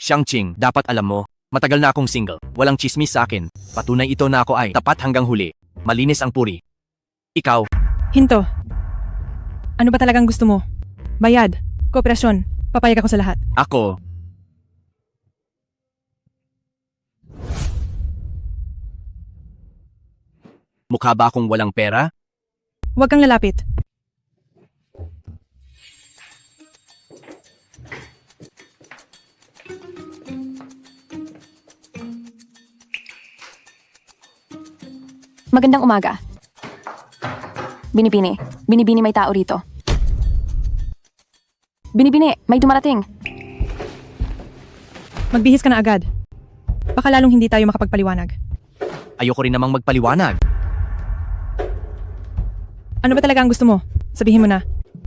U: Xiangqing, dapat alam mo, matagal na akong single. Walang chismis sa akin. Patunay ito na ako ay tapat hanggang huli. Malinis ang puri. Ikaw,
C: Hinto. Ano ba talagang gusto mo? Bayad, kooperasyon, papayag ako sa lahat.
U: ako, mukha ba akong walang pera?
C: Huwag kang lalapit.
E: Magandang umaga. Binibini. Binibini, may tao rito. Binibini, may dumarating.
C: Magbihis ka na agad. Baka lalong hindi tayo makapagpaliwanag.
U: Ayoko rin namang magpaliwanag.
C: Ano ba talaga ang gusto mo? Sabihin mo na.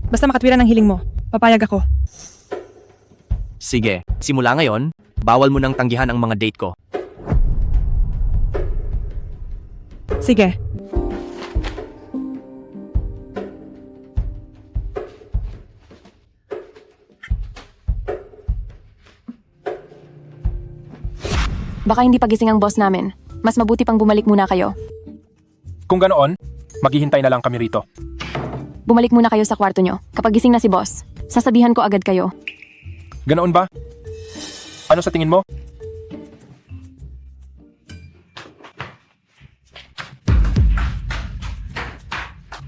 C: Basta makatwiran ang hiling mo. Papayag ako.
U: Sige, simula ngayon, bawal mo nang tanggihan ang mga date ko.
C: Sige.
E: Baka hindi pagising ang boss namin. Mas mabuti pang bumalik muna kayo.
K: Kung ganoon, maghihintay na lang kami rito.
E: Bumalik muna kayo sa kwarto nyo. Kapag gising na si boss, sasabihan ko agad kayo.
K: Ganoon ba? Ano sa tingin mo?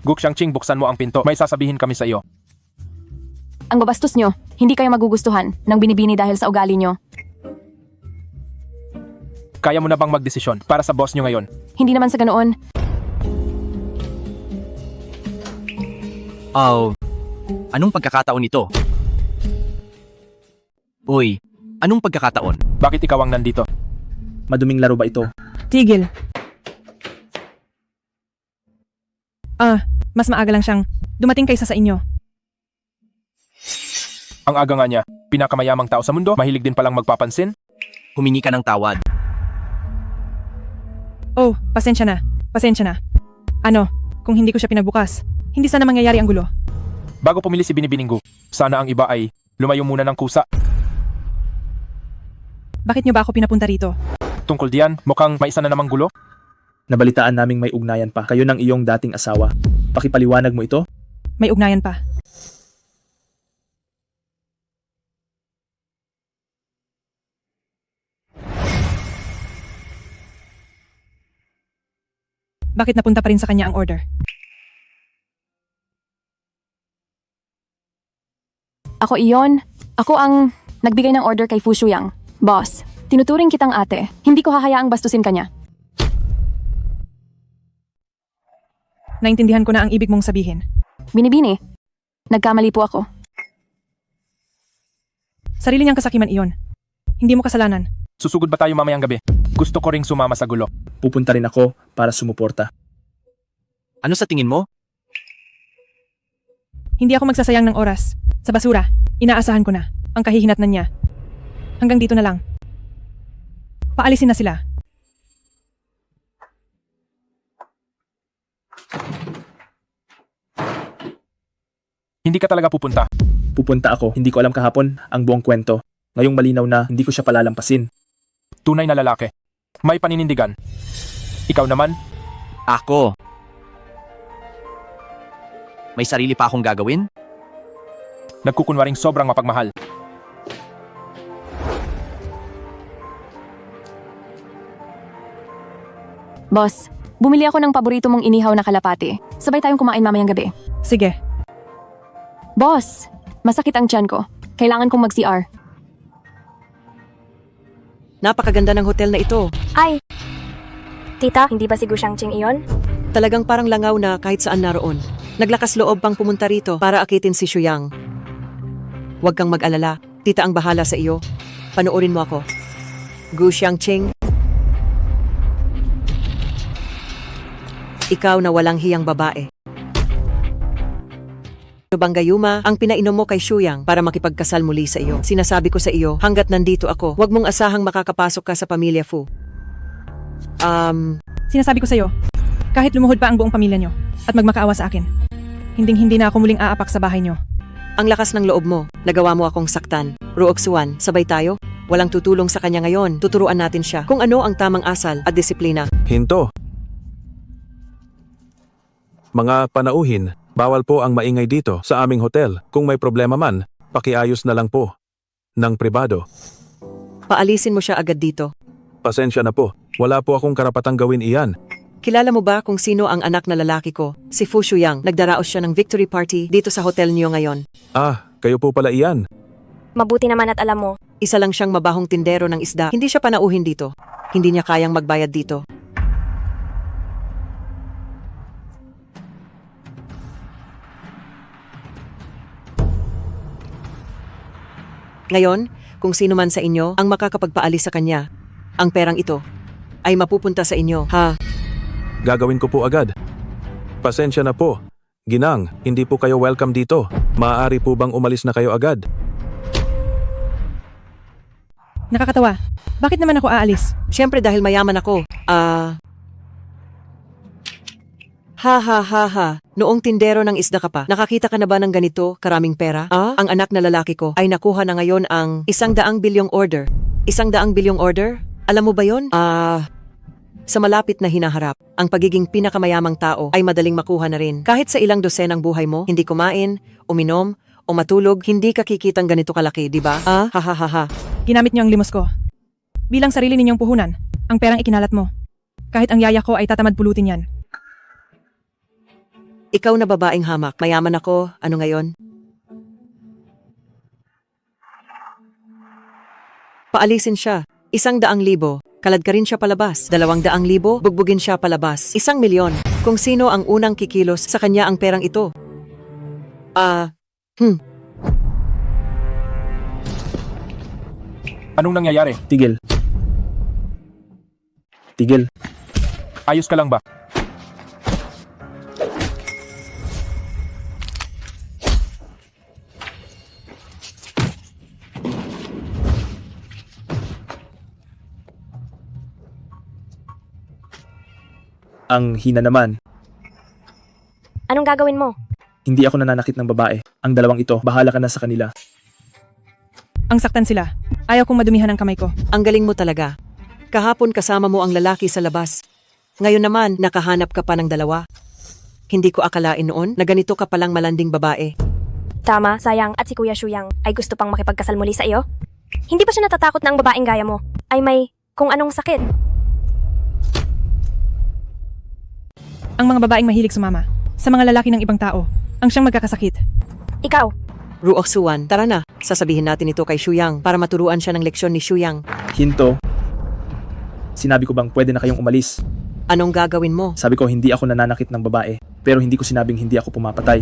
K: Guk Xiangqing, buksan mo ang pinto. May sasabihin kami sa iyo.
E: Ang babastos nyo, hindi kayo magugustuhan ng binibini dahil sa ugali nyo.
K: Kaya mo na bang magdesisyon para sa boss nyo ngayon?
E: Hindi naman sa ganoon.
U: Oh, anong pagkakataon ito? Uy, anong pagkakataon?
K: Bakit ikaw ang nandito?
S: Maduming laro ba ito?
C: Tigil. Mas maaga lang siyang dumating kaysa sa inyo.
K: Ang aga nga niya, pinakamayamang tao sa mundo, mahilig din palang magpapansin.
U: Humingi ka ng tawad.
C: Oh, pasensya na. Pasensya na. Ano, kung hindi ko siya pinagbukas, hindi sana mangyayari ang gulo.
K: Bago pumili si Binibininggu, sana ang iba ay lumayo muna ng kusa.
C: Bakit niyo ba ako pinapunta rito?
K: Tungkol diyan, mukhang may isa na namang gulo.
S: Nabalitaan naming may ugnayan pa kayo ng iyong dating asawa. Pakipaliwanag mo ito?
C: May ugnayan pa. Bakit napunta pa rin sa kanya ang order?
E: Ako iyon. Ako ang nagbigay ng order kay Fu Shuyang. Boss, tinuturing kitang ate. Hindi ko hahayaang bastusin kanya.
C: Naintindihan ko na ang ibig mong sabihin.
E: Binibini, nagkamali po ako.
C: Sarili niyang kasakiman iyon. Hindi mo kasalanan.
K: Susugod ba tayo mamayang gabi? Gusto ko ring sumama sa gulo.
S: Pupunta rin ako para sumuporta.
U: Ano sa tingin mo?
C: Hindi ako magsasayang ng oras. Sa basura, inaasahan ko na ang kahihinatnan niya. Hanggang dito na lang. Paalisin na sila.
S: Hindi ka talaga pupunta. Pupunta ako. Hindi ko alam kahapon ang buong kwento. Ngayong malinaw na hindi ko siya palalampasin. Tunay na lalaki. May paninindigan. Ikaw naman?
U: Ako. May sarili pa akong gagawin?
S: Nagkukunwaring sobrang mapagmahal.
E: Boss, bumili ako ng paborito mong inihaw na kalapati. Sabay tayong kumain mamayang gabi.
C: Sige.
E: Boss, masakit ang tiyan ko. Kailangan kong mag-CR.
M: Napakaganda ng hotel na ito.
N: Ay! Tita, hindi ba si Gu Xiangqing iyon?
M: Talagang parang langaw na kahit saan naroon. Naglakas loob pang pumunta rito para akitin si Shuyang. Huwag kang mag-alala. Tita ang bahala sa iyo. Panoorin mo ako. Gu Xiangqing. Ikaw na walang hiyang babae. Banggayuma, ang pinainom mo kay Shuyang para makipagkasal muli sa iyo. Sinasabi ko sa iyo, hanggat nandito ako, huwag mong asahang makakapasok ka sa pamilya Fu.
C: Sinasabi ko sa iyo, kahit lumuhod pa ang buong pamilya niyo at magmakaawa sa akin, hinding-hindi na ako muling aapak sa bahay niyo.
M: Ang lakas ng loob mo, nagawa mo akong saktan. Ruoksuan, sabay tayo? Walang tutulong sa kanya ngayon, tuturuan natin siya kung ano ang tamang asal at disiplina.
J: Hinto. Mga panauhin, bawal po ang maingay dito sa aming hotel. Kung may problema man, pakiayos na lang po. Ng pribado.
M: Paalisin mo siya agad dito.
J: Pasensya na po, wala po akong karapatang gawin iyan.
M: Kilala mo ba kung sino ang anak na lalaki ko? Si Fu Shuyang. Nagdaraos siya ng victory party dito sa hotel niyo ngayon.
J: Ah, kayo po pala iyan.
N: Mabuti naman at alam mo.
M: Isa lang siyang mabahong tindero ng isda. Hindi siya panauhin dito. Hindi niya kayang magbayad dito. Ngayon, kung sino man sa inyo ang makakapagpaalis sa kanya, ang perang ito ay mapupunta sa inyo, ha?
J: Gagawin ko po agad. Pasensya na po. Ginang, hindi po kayo welcome dito. Maaari po bang umalis na kayo agad?
C: Nakakatawa. Bakit naman ako aalis?
M: Siyempre dahil mayaman ako. Ha. Noong tindero ng isda ka pa, nakakita ka na ba ng ganito karaming pera? Ang anak na lalaki ko ay nakuha na ngayon ang 100 bilyong order. 100 bilyong order? Alam mo ba yon? Sa malapit na hinaharap, ang pagiging pinakamayamang tao ay madaling makuha na rin. Kahit sa ilang dosenang buhay mo, hindi kumain, uminom, o matulog, hindi ka kikitang ganito kalaki, di ba? Ha.
C: Ginamit niyo ang limos ko. Bilang sarili ninyong puhunan, ang perang ikinalat mo. Kahit ang yaya ko ay tatamad pulutin yan.
M: Ikaw na babaeng hamak, mayaman ako, ano ngayon? Paalisin siya. 100,000. Kalad ka rin siya palabas. 200,000. Bugbugin siya palabas. 1,000,000. Kung sino ang unang kikilos sa kanya ang perang ito.
S: Anong nangyayari? Tigil. Ayos ka lang ba? Ang hina naman.
N: Anong gagawin mo?
S: Hindi ako nananakit ng babae. Ang dalawang ito, bahala ka na sa kanila.
C: Ang saktan sila. Ayaw kong madumihan ang kamay ko.
M: Ang galing mo talaga. Kahapon kasama mo ang lalaki sa labas. Ngayon naman, nakahanap ka pa ng dalawa. Hindi ko akalain noon na ganito ka palang malanding babae.
N: Tama, sayang, at si Kuya Shuyang ay gusto pang makipagkasal muli sa iyo? Hindi ba siya natatakot na ang babaeng gaya mo ay may kung anong sakit?
C: Ang mga babaeng mahilig sumama sa mga lalaki ng ibang tao ang siyang magkakasakit.
N: Ikaw.
M: Ruoksuan, tara na. Sasabihin natin ito kay Shuyang para maturuan siya ng leksyon ni Shuyang.
S: Hinto. Sinabi ko bang pwede na kayong umalis?
M: Anong gagawin mo?
S: Sabi ko hindi ako nananakit ng babae, pero hindi ko sinabing hindi ako pumapatay.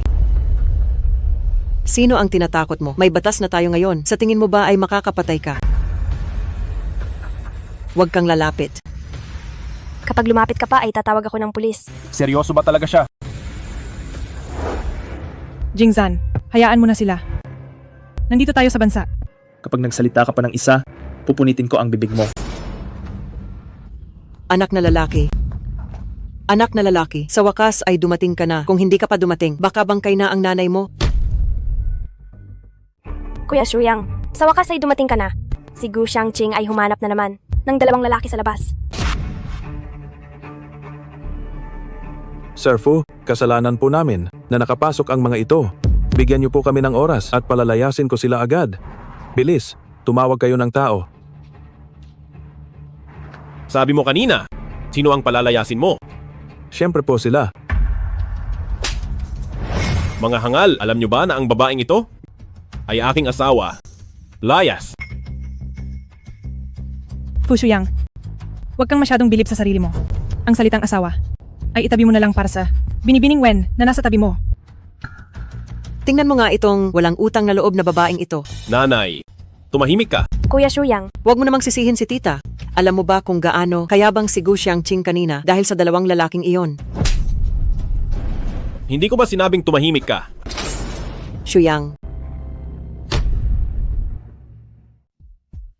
M: Sino ang tinatakot mo? May batas na tayo ngayon. Sa tingin mo ba ay makakapatay ka? Huwag kang lalapit.
N: Kapag lumapit ka pa ay tatawag ako ng pulis.
S: Seryoso ba talaga siya?
C: Jingzan, hayaan mo na sila. Nandito tayo sa bansa.
S: Kapag nagsalita ka pa ng isa, pupunitin ko ang bibig mo.
M: Anak na lalaki. Anak na lalaki, sa wakas ay dumating ka na. Kung hindi ka pa dumating, baka bangkay na ang nanay mo.
N: Kuya Shuyang, sa wakas ay dumating ka na. Si Gu Xiangqing ay humanap na naman ng dalawang lalaki sa labas.
J: Sir Fu, kasalanan po namin na nakapasok ang mga ito. Bigyan niyo po kami ng oras at palalayasin ko sila agad. Bilis, tumawag kayo ng tao.
K: Sabi mo kanina, sino ang palalayasin mo?
J: Siyempre po sila.
K: Mga hangal, alam nyo ba na ang babaeng ito ay aking asawa, Layas.
C: Fu Shuyang, huwag kang masyadong bilib sa sarili mo. Ang salitang asawa ay itabi mo na lang para sa binibining Wen na nasa tabi mo.
M: Tingnan mo nga itong walang utang na loob na babaeng ito.
K: Nanay, tumahimik ka.
N: Kuya Shuyang,
M: Huwag mo namang sisihin si tita. Alam mo ba kung gaano kayabang si Gu Xiangqing kanina dahil sa dalawang lalaking iyon?
K: Hindi ko ba sinabing tumahimik ka?
M: Shuyang.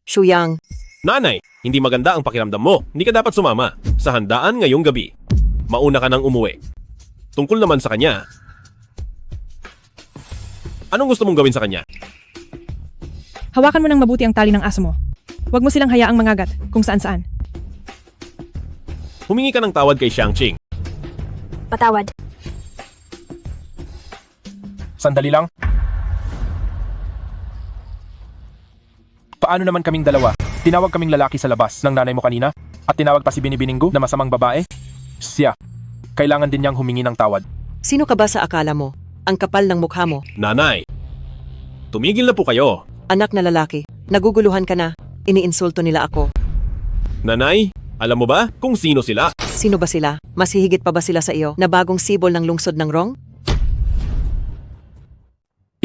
M: Shuyang.
K: Nanay, hindi maganda ang pakiramdam mo. Hindi ka dapat sumama sa handaan ngayong gabi. Mauna ka nang umuwi. Tungkol naman sa kanya, anong gusto mong gawin sa kanya?
C: Hawakan mo ng mabuti ang tali ng aso mo. Huwag mo silang hayaang mangagat kung saan-saan.
K: Humingi ka ng tawad kay Xiangqing.
N: patawad.
S: Sandali lang. Paano naman kaming dalawa? Tinawag kaming lalaki sa labas ng nanay mo kanina at tinawag pa si Binibininggo na masamang babae? Siya. Kailangan din niyang humingi ng tawad.
M: Sino ka ba sa akala mo? Ang kapal ng mukha mo.
K: Nanay, tumigil na po kayo.
M: Anak na lalaki, naguguluhan ka na. Iniinsulto nila ako.
K: Nanay, alam mo ba kung sino sila?
M: Sino ba sila? Mas hihigit pa ba sila sa iyo na bagong sibol ng lungsod ng Rong?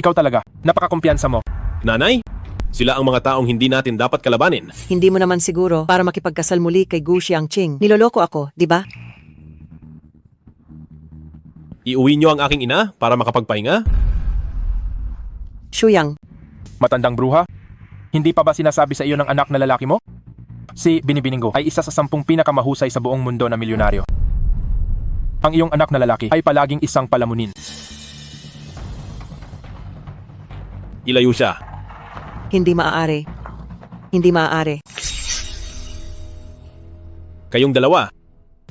S: Ikaw talaga, napakakumpiyansa mo.
K: Nanay, sila ang mga taong hindi natin dapat kalabanin.
M: Hindi mo naman siguro para makipagkasal muli kay Gu Xiangqing. Niloloko ako, di ba?
K: Iuwi niyo ang aking ina para makapagpahinga?
M: Shuyang.
S: Matandang bruha? Hindi pa ba sinasabi sa iyo ng anak na lalaki mo? Si Binibininggo ay isa sa 10 pinakamahusay sa buong mundo na milyonaryo. Ang iyong anak na lalaki ay palaging isang palamunin.
K: Ilayo siya.
M: Hindi maaari. Hindi maaari.
K: Kayong dalawa,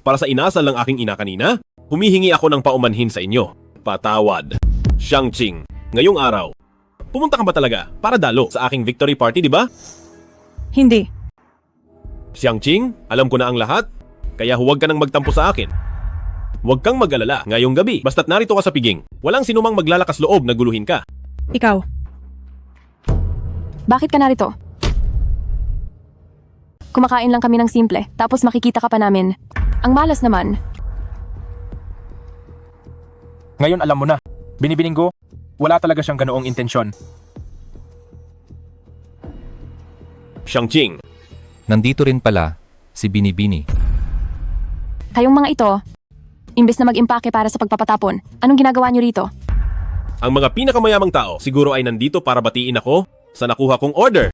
K: para sa inasal ng aking ina kanina, humihingi ako ng paumanhin sa inyo. Patawad. Xiangqing, ngayong araw, pumunta ka ba talaga para dalo sa aking victory party, di ba?
C: Hindi.
K: Xiangqing, alam ko na ang lahat, kaya huwag ka nang magtampo sa akin. Huwag kang mag-alala ngayong gabi, basta't narito ka sa piging. Walang sinumang maglalakas loob na guluhin ka.
C: Ikaw.
E: Bakit ka narito? Kumakain lang kami ng simple, tapos makikita ka pa namin. Ang malas naman.
S: Ngayon alam mo na, Binibininggo, wala talaga siyang ganoong intensyon.
K: Xiangqing.
O: Nandito rin pala si Binibini.
E: Kayong mga ito, imbes na mag-impake para sa pagpapatapon, anong ginagawa niyo rito?
K: Ang mga pinakamayamang tao siguro ay nandito para batiin ako sa nakuha kong order.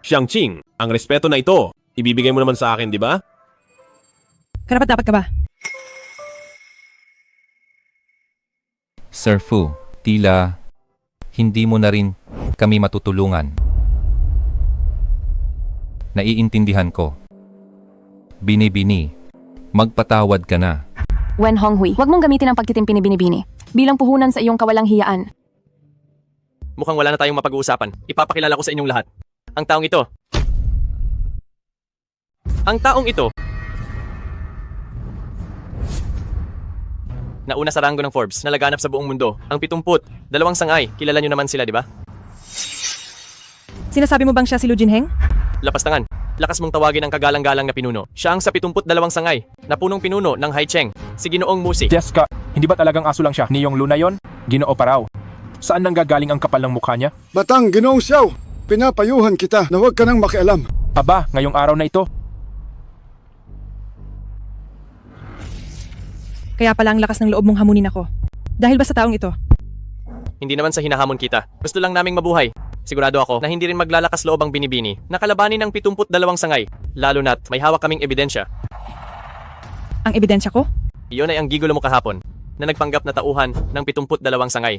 K: Xiangqing, ang respeto na ito, ibibigay mo naman sa akin, di ba?
C: Karapat-dapat ka ba?
O: Sir Fu, tila hindi mo na rin kami matutulungan. Naiintindihan ko. Binibini, magpatawad ka na.
E: Wen Honghui, huwag mong gamitin ang pagtitimpi ni Binibini bilang puhunan sa iyong kawalang hiyaan.
H: Mukhang wala na tayong mapag-uusapan. Ipapakilala ko sa inyong lahat. Ang taong ito. Ang taong ito. Nauna sa ranggo ng Forbes na laganap sa buong mundo. Ang 70, 2 sangay. Kilala nyo naman sila, di ba?
C: Sinasabi mo bang siya si Lu Jinheng?
H: Lapastangan. Lakas mong tawagin ang kagalang-galang na pinuno. Siya ang sa 72 sangay na punong pinuno ng Haicheng, si Ginoong Musi.
S: Jessica, hindi ba talagang aso lang siya? Niyong Luna yon? Ginoo pa raw. Saan nanggagaling ang kapal ng mukha niya?
D: Batang Ginoong Xiao, pinapayuhan kita na huwag ka nang makialam.
S: Aba, ngayong araw na ito,
C: Kaya pala ang lakas ng loob mong hamunin ako. Dahil ba sa taong ito?
H: Hindi naman sa hinahamon kita. Gusto lang naming mabuhay. Sigurado ako na hindi rin maglalakas loob ang Binibini na kalabanin ng 72 sangay. Lalo na't may hawak kaming ebidensya.
C: Ang ebidensya ko?
H: Iyon ay ang gigulo mo kahapon na nagpanggap na tauhan ng 72 sangay.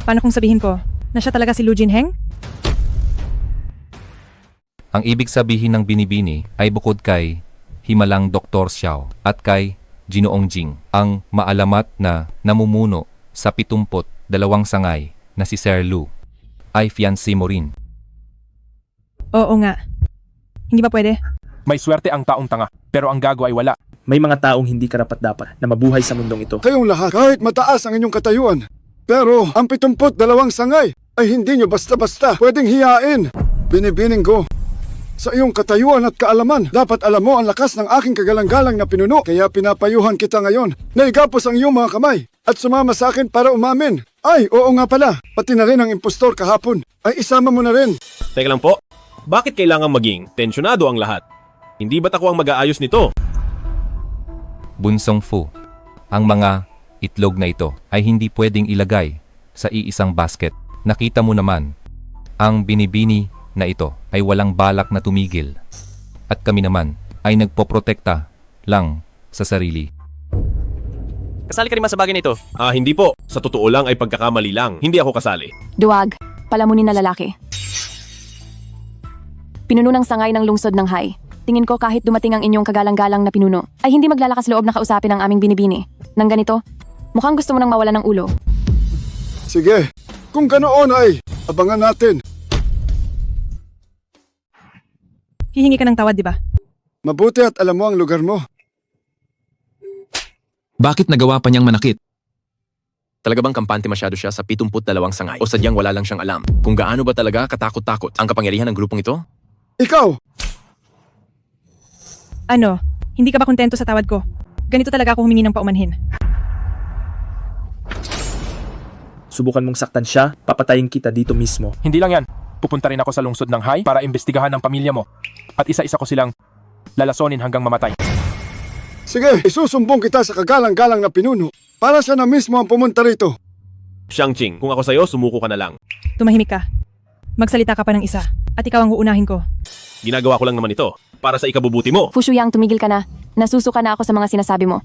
C: Paano kung sabihin ko na siya talaga si Lu Jinheng?
O: Ang ibig sabihin ng Binibini ay bukod kay Himalang Dr. Xiao at kay Ginoong Jing, ang maalamat na namumuno sa 72 sangay na si Sir Lu, ay fiancé mo rin.
C: Oo nga. Hindi ba pwede?
S: May swerte ang taong tanga, pero ang gago ay wala. May mga taong hindi karapat-dapat na mabuhay sa mundong ito.
D: Kayong lahat, kahit mataas ang inyong katayuan, pero ang 72 sangay ay hindi nyo basta-basta pwedeng hiyain. Binibining ko, sa iyong katayuan at kaalaman, dapat alam mo ang lakas ng aking kagalang-galang na pinuno. Kaya pinapayuhan kita ngayon na igapos ang iyong mga kamay at sumama sa akin para umamin. Ay, oo nga pala, pati na rin ang impostor kahapon ay isama mo na rin.
K: Teka lang po, bakit kailangan maging tensyonado ang lahat? Hindi ba't ako ang mag-aayos nito?
O: Bunsong Fu, ang mga itlog na ito ay hindi pwedeng ilagay sa iisang basket. Nakita mo naman, ang Binibini na ito ay walang balak na tumigil. At kami naman ay nagpoprotekta lang sa sarili.
H: Kasali ka rin ba sa bagay nito?
K: Hindi po. Sa totoo lang ay pagkakamali lang. Hindi ako kasali.
E: Duwag, palamunin na lalaki. Pinuno ng sangay ng lungsod ng Hai. Tingin ko kahit dumating ang inyong kagalang-galang na pinuno, ay hindi maglalakas loob na kausapin ang aming Binibini. Nang ganito, mukhang gusto mo nang mawala ng ulo.
D: Sige, kung ganoon ay abangan natin.
C: Hihingi ka ng tawad, di ba?
D: Mabuti at alam mo ang lugar mo.
P: Bakit nagawa pa niyang manakit?
G: Talaga bang kampante masyado siya sa 72 sangay? O sadyang wala lang siyang alam kung gaano ba talaga katakot-takot ang kapangyarihan ng grupong ito?
D: Ikaw!
C: Ano? Hindi ka ba kontento sa tawad ko? Ganito talaga ako humingi ng paumanhin.
S: Subukan mong saktan siya, papatayin kita dito mismo. Hindi lang yan. Pupunta rin ako sa lungsod ng Hai para imbestigahan ang pamilya mo. At isa-isa ko silang lalasonin hanggang mamatay.
D: Sige, isusumbong kita sa kagalang-galang na pinuno para siya na mismo ang pumunta rito.
K: Xiangqing, kung ako sa'yo, sumuko ka na lang.
C: Tumahimik ka. Magsalita ka pa ng isa. At ikaw ang uunahin ko.
K: Ginagawa ko lang naman ito para sa ikabubuti mo.
E: Fu Shuyang, tumigil ka na. Nasusuka na ako sa mga sinasabi mo.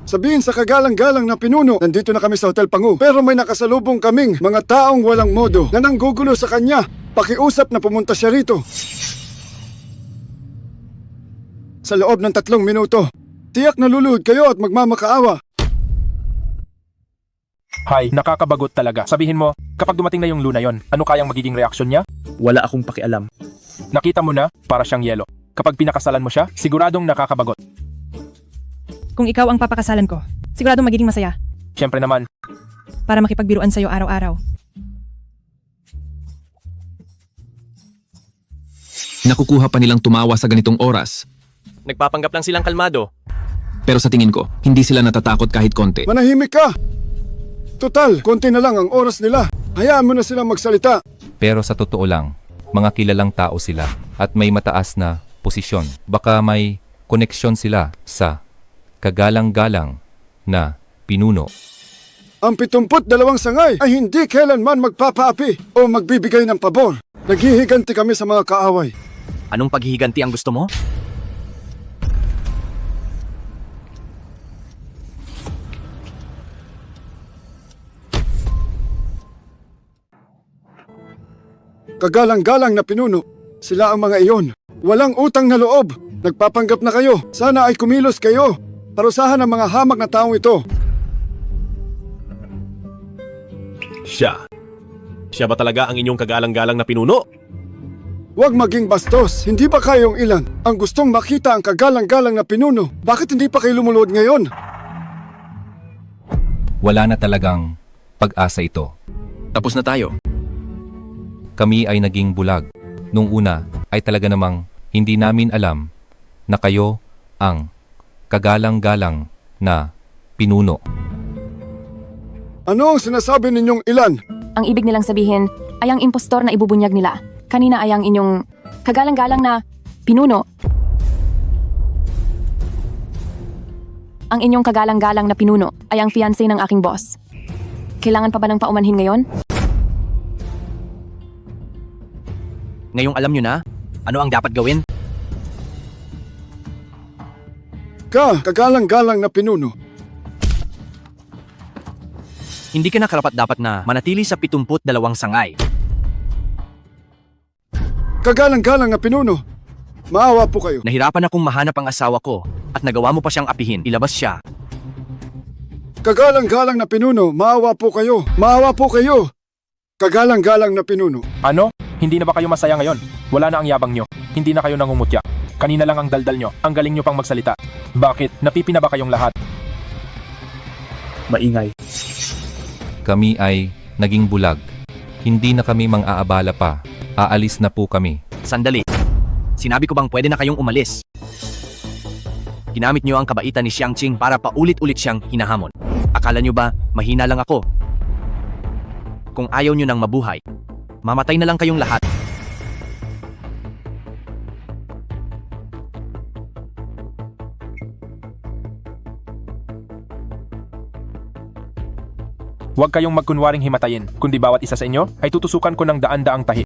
D: Sabihin sa kagalang-galang na pinuno, nandito na kami sa Hotel Pangu. Pero may nakasalubong kaming mga taong walang modo na nanggugulo sa kanya. Pakiusap na pumunta siya rito. Sa loob ng 3 minuto, tiyak na luluhod kayo at magmamakaawa.
S: Hai, nakakabagot talaga. Sabihin mo, kapag dumating na yung Lu na yon, ano kayang magiging reaksyon niya? Wala akong pakialam. Nakita mo na, para siyang yelo. Kapag pinakasalan mo siya, siguradong nakakabagot.
C: Kung ikaw ang papakasalan ko, siguradong magiging masaya.
S: Siyempre naman.
C: Para makipagbiruan sa'yo araw-araw.
P: Nakukuha pa nilang tumawa sa ganitong oras.
H: Nagpapanggap lang silang kalmado.
P: Pero sa tingin ko, hindi sila natatakot kahit konti.
D: Manahimik ka! Total, konti na lang ang oras nila. Hayaan mo na silang magsalita.
O: Pero sa totoo lang, mga kilalang tao sila at may mataas na posisyon. Baka may koneksyon sila sa kagalang-galang na pinuno.
D: Ang 72 sangay ay hindi kailanman magpapaapi o magbibigay ng pabor. Naghihiganti kami sa mga kaaway.
U: Anong paghihiganti ang gusto mo?
D: Kagalang-galang na pinuno, sila ang mga iyon. Walang utang na loob. Nagpapanggap na kayo. Sana ay kumilos kayo. Parusahan ang mga hamak na taong ito.
K: Siya. Siya ba talaga ang inyong kagalang-galang na pinuno?
D: Huwag maging bastos. Hindi ba kayong ilan ang gustong makita ang kagalang-galang na pinuno? Bakit hindi pa kayo lumulod ngayon?
O: Wala na talagang pag-asa ito.
G: Tapos na tayo.
O: Kami ay naging bulag. Nung una ay talaga namang hindi namin alam na kayo ang kagalang-galang na pinuno.
D: Ano ang sinasabi ninyong ilan?
E: Ang ibig nilang sabihin ay ang impostor na ibubunyag nila. Kanina ay ang inyong kagalang-galang na pinuno. Ang inyong kagalang-galang na pinuno ay ang fiancé ng aking boss. Kailangan pa ba ng paumanhin ngayon?
U: Ngayong alam nyo na, ano ang dapat gawin?
D: Kagalang-galang na pinuno.
U: Hindi ka na karapat-dapat na manatili sa 72 sangay.
D: Kagalang-galang na pinuno. Maawa po kayo.
U: Nahirapan akong mahanap ang asawa ko at nagawa mo pa siyang apihin. Ilabas siya.
D: Kagalang-galang na pinuno. Maawa po kayo. Maawa po kayo. Kagalang-galang na pinuno.
S: Ano? Hindi na ba kayo masaya ngayon? Wala na ang yabang nyo. Hindi na kayo nangungutya. Kanina lang ang daldal nyo. Ang galing nyo pang magsalita. Bakit? Napipina ba kayong lahat? Maingay.
O: Kami ay naging bulag. Hindi na kami mang-aabala pa. Aalis na po kami.
U: Sandali. Sinabi ko bang pwede na kayong umalis? Ginamit niyo ang kabaitan ni Xiangqing para paulit-ulit siyang hinahamon. Akala niyo ba mahina lang ako? Kung ayaw niyo nang mabuhay, mamatay na lang kayong lahat.
S: Huwag kayong magkunwaring himatayin, kundi bawat isa sa inyo ay tutusukan ko ng daan-daang tahi.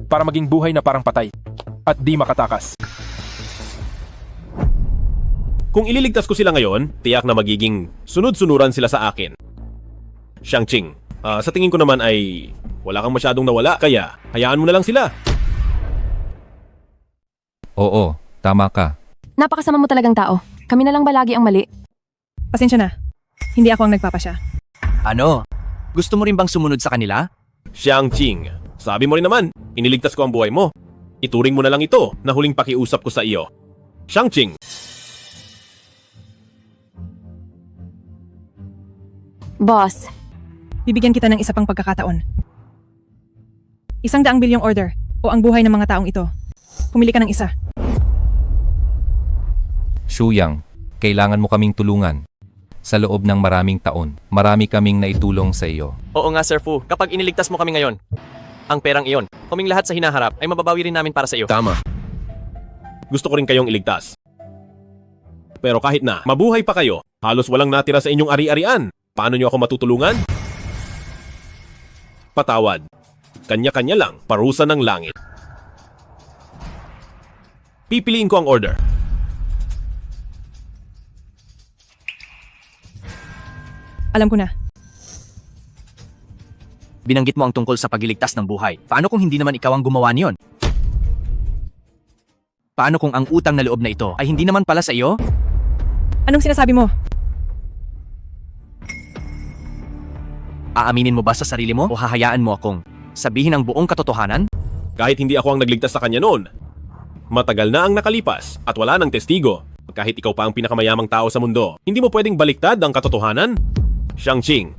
S: Para maging buhay na parang patay at di makatakas.
K: Kung ililigtas ko sila ngayon, tiyak na magiging sunod-sunuran sila sa akin. Xiangqing, sa tingin ko naman ay wala kang masyadong nawala, kaya hayaan mo na lang sila.
O: Oo, tama ka.
E: Napakasama mo talagang tao. Kami na lang ba lagi ang mali?
C: Pasensya na. Hindi ako ang nagpapasya.
U: Ano? Gusto mo rin bang sumunod sa kanila?
K: Xiangqing, sabi mo rin naman, iniligtas ko ang buhay mo. Ituring mo na lang ito na huling pakiusap ko sa iyo. Xiangqing!
E: Boss,
C: Bibigyan kita ng isa pang pagkakataon. 100 bilyong order o ang buhay ng mga taong ito. Pumili ka ng isa.
O: Shuyang, kailangan mo kaming tulungan. Sa loob ng maraming taon, marami kaming naitulong sa iyo.
H: Oo nga Sir Fu, kapag iniligtas mo kami ngayon, ang perang iyon, kaming lahat sa hinaharap ay mababawi rin namin para sa iyo.
K: Tama. Gusto ko rin kayong iligtas. Pero kahit na mabuhay pa kayo, halos walang natira sa inyong ari-arian. Paano niyo ako matutulungan? Patawad. Kanya-kanya lang, parusa ng langit. Pipiliin ko ang order.
C: Alam ko na.
U: Binanggit mo ang tungkol sa pagliligtas ng buhay. Paano kung hindi naman ikaw ang gumawa niyon? Paano kung ang utang na loob na ito ay hindi naman pala sa iyo?
C: Anong sinasabi mo?
U: Aaminin mo ba sa sarili mo o hahayaan mo akong sabihin ang buong katotohanan?
K: Kahit hindi ako ang nagligtas sa kanya noon. Matagal na ang nakalipas at wala ng testigo. Kahit ikaw pa ang pinakamayamang tao sa mundo, hindi mo pwedeng baliktad ang katotohanan? Xiangqing,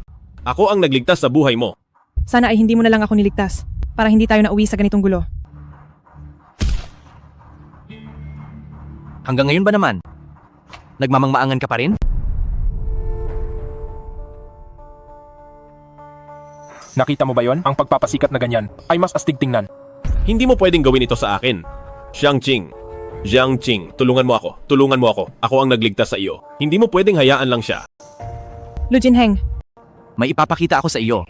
K: ako ang nagligtas sa buhay mo.
C: Sana ay hindi mo na lang ako niligtas para hindi tayo nauwi sa ganitong gulo.
U: Hanggang ngayon ba naman? Nagmamangmaangan ka pa rin?
S: Nakita mo ba yon? Ang pagpapasikat na ganyan ay mas astig tingnan.
K: Hindi mo pwedeng gawin ito sa akin. Xiangqing, tulungan mo ako. Tulungan mo ako. Ako ang nagligtas sa iyo. Hindi mo pwedeng hayaan lang siya.
C: Lu Jinheng,
U: May ipapakita ako sa iyo.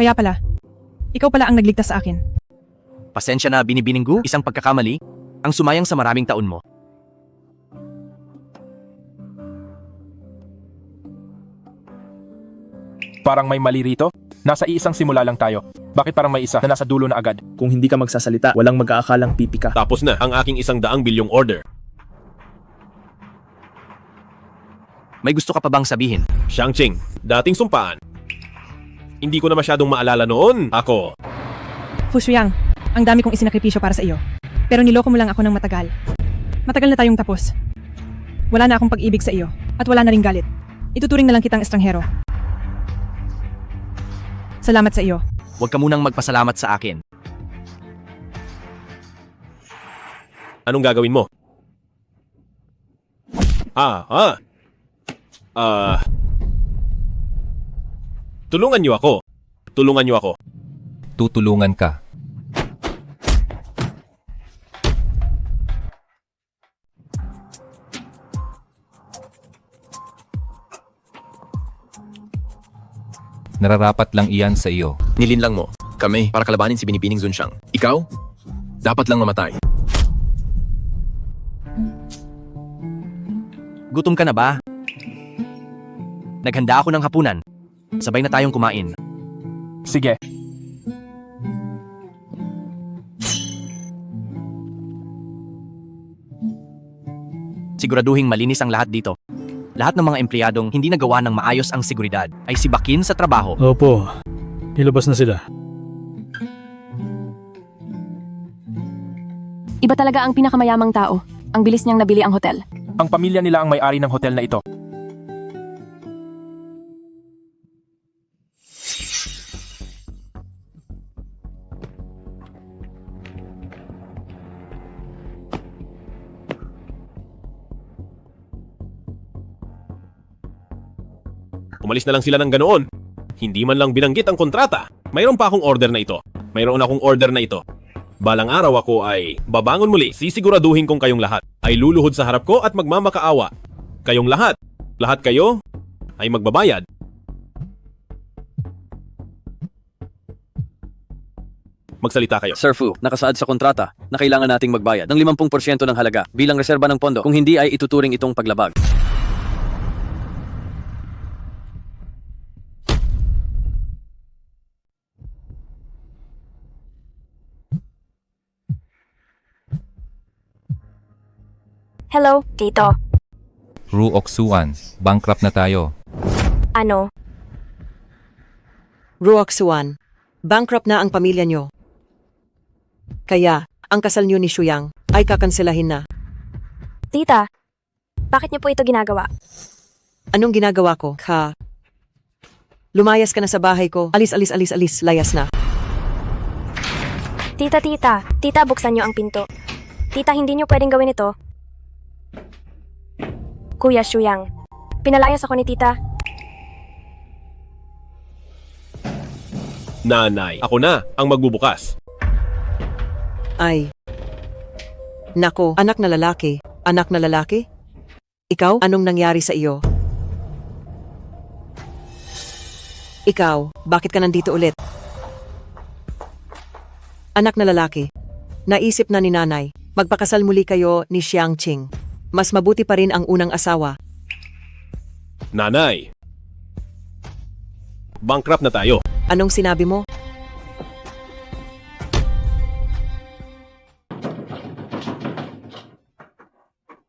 C: kaya pala, ikaw pala ang nagligtas sa akin.
U: Pasensya na binibininggu, isang pagkakamali, ang sumayang sa maraming taon mo.
S: Parang may mali rito. Nasa iisang simula lang tayo. Bakit parang may isa na nasa dulo na agad? Kung hindi ka magsasalita, walang mag-aakalang pipi ka.
K: Tapos na ang aking 100 bilyong order.
U: May gusto ka pa bang sabihin?
K: Xiangqing, dating sumpaan. Hindi ko na masyadong maalala noon. Ako.
C: Fu Shuyang, ang dami kong isinakripisyo para sa iyo. Pero niloko mo lang ako ng matagal. Matagal na tayong tapos. Wala na akong pag-ibig sa iyo at wala na ring galit. Ituturing na lang kitang estranghero. Salamat sa iyo.
U: Huwag ka munang magpasalamat sa akin.
K: Anong gagawin mo? Tulungan niyo ako. Tulungan niyo ako.
O: Tutulungan ka. Nararapat lang iyan sa iyo.
G: Nilinlang mo kami para kalabanin si Binibining Zunxiang. Ikaw? Dapat lang mamatay.
U: Gutom ka na ba? Naghanda ako ng hapunan. Sabay na tayong kumain.
S: Sige.
U: Siguraduhing malinis ang lahat dito. Lahat ng mga empleyadong hindi nagawa ng maayos ang seguridad ay sibakin sa trabaho.
W: Opo, ilabas na sila.
E: Iba talaga ang pinakamayamang tao. Ang bilis niyang nabili ang hotel.
S: Ang pamilya nila ang may-ari ng hotel na ito.
K: Umalis na lang sila ng ganoon. Hindi man lang binanggit ang kontrata. Mayroon pa akong order na ito. Mayroon akong order na ito. Balang araw ako ay babangon muli. Sisiguraduhin kong kayong lahat ay luluhod sa harap ko at magmamakaawa. Kayong lahat. Lahat kayo ay magbabayad. Magsalita kayo.
H: Sir Fu, nakasaad sa kontrata na kailangan nating magbayad ng 50% ng halaga bilang reserba ng pondo. Kung hindi ay ituturing itong paglabag.
N: Hello, Tito.
O: Ruoksuan, bankrupt na tayo.
N: Ano?
M: Ruoksuan, bankrupt na ang pamilya nyo. Kaya, ang kasal nyo ni Shuyang ay kakanselahin na.
N: Tita, bakit niyo po ito ginagawa?
M: Anong ginagawa ko? Lumayas ka na sa bahay ko. Alis, layas na.
N: Tita, buksan niyo ang pinto. Tita, hindi niyo pwedeng gawin ito. Kuya Shuyang, pinalayas ako ni Tita.
K: Nanay, ako na ang magbubukas.
M: Ay. Nako, anak na lalaki. Anak na lalaki? Ikaw, anong nangyari sa iyo? Ikaw, bakit ka nandito ulit? Anak na lalaki. Naisip na ni nanay, magpakasal muli kayo ni Xiangqing. Mas mabuti pa rin ang unang asawa.
K: Nanay, bankrupt na tayo.
M: Anong sinabi mo?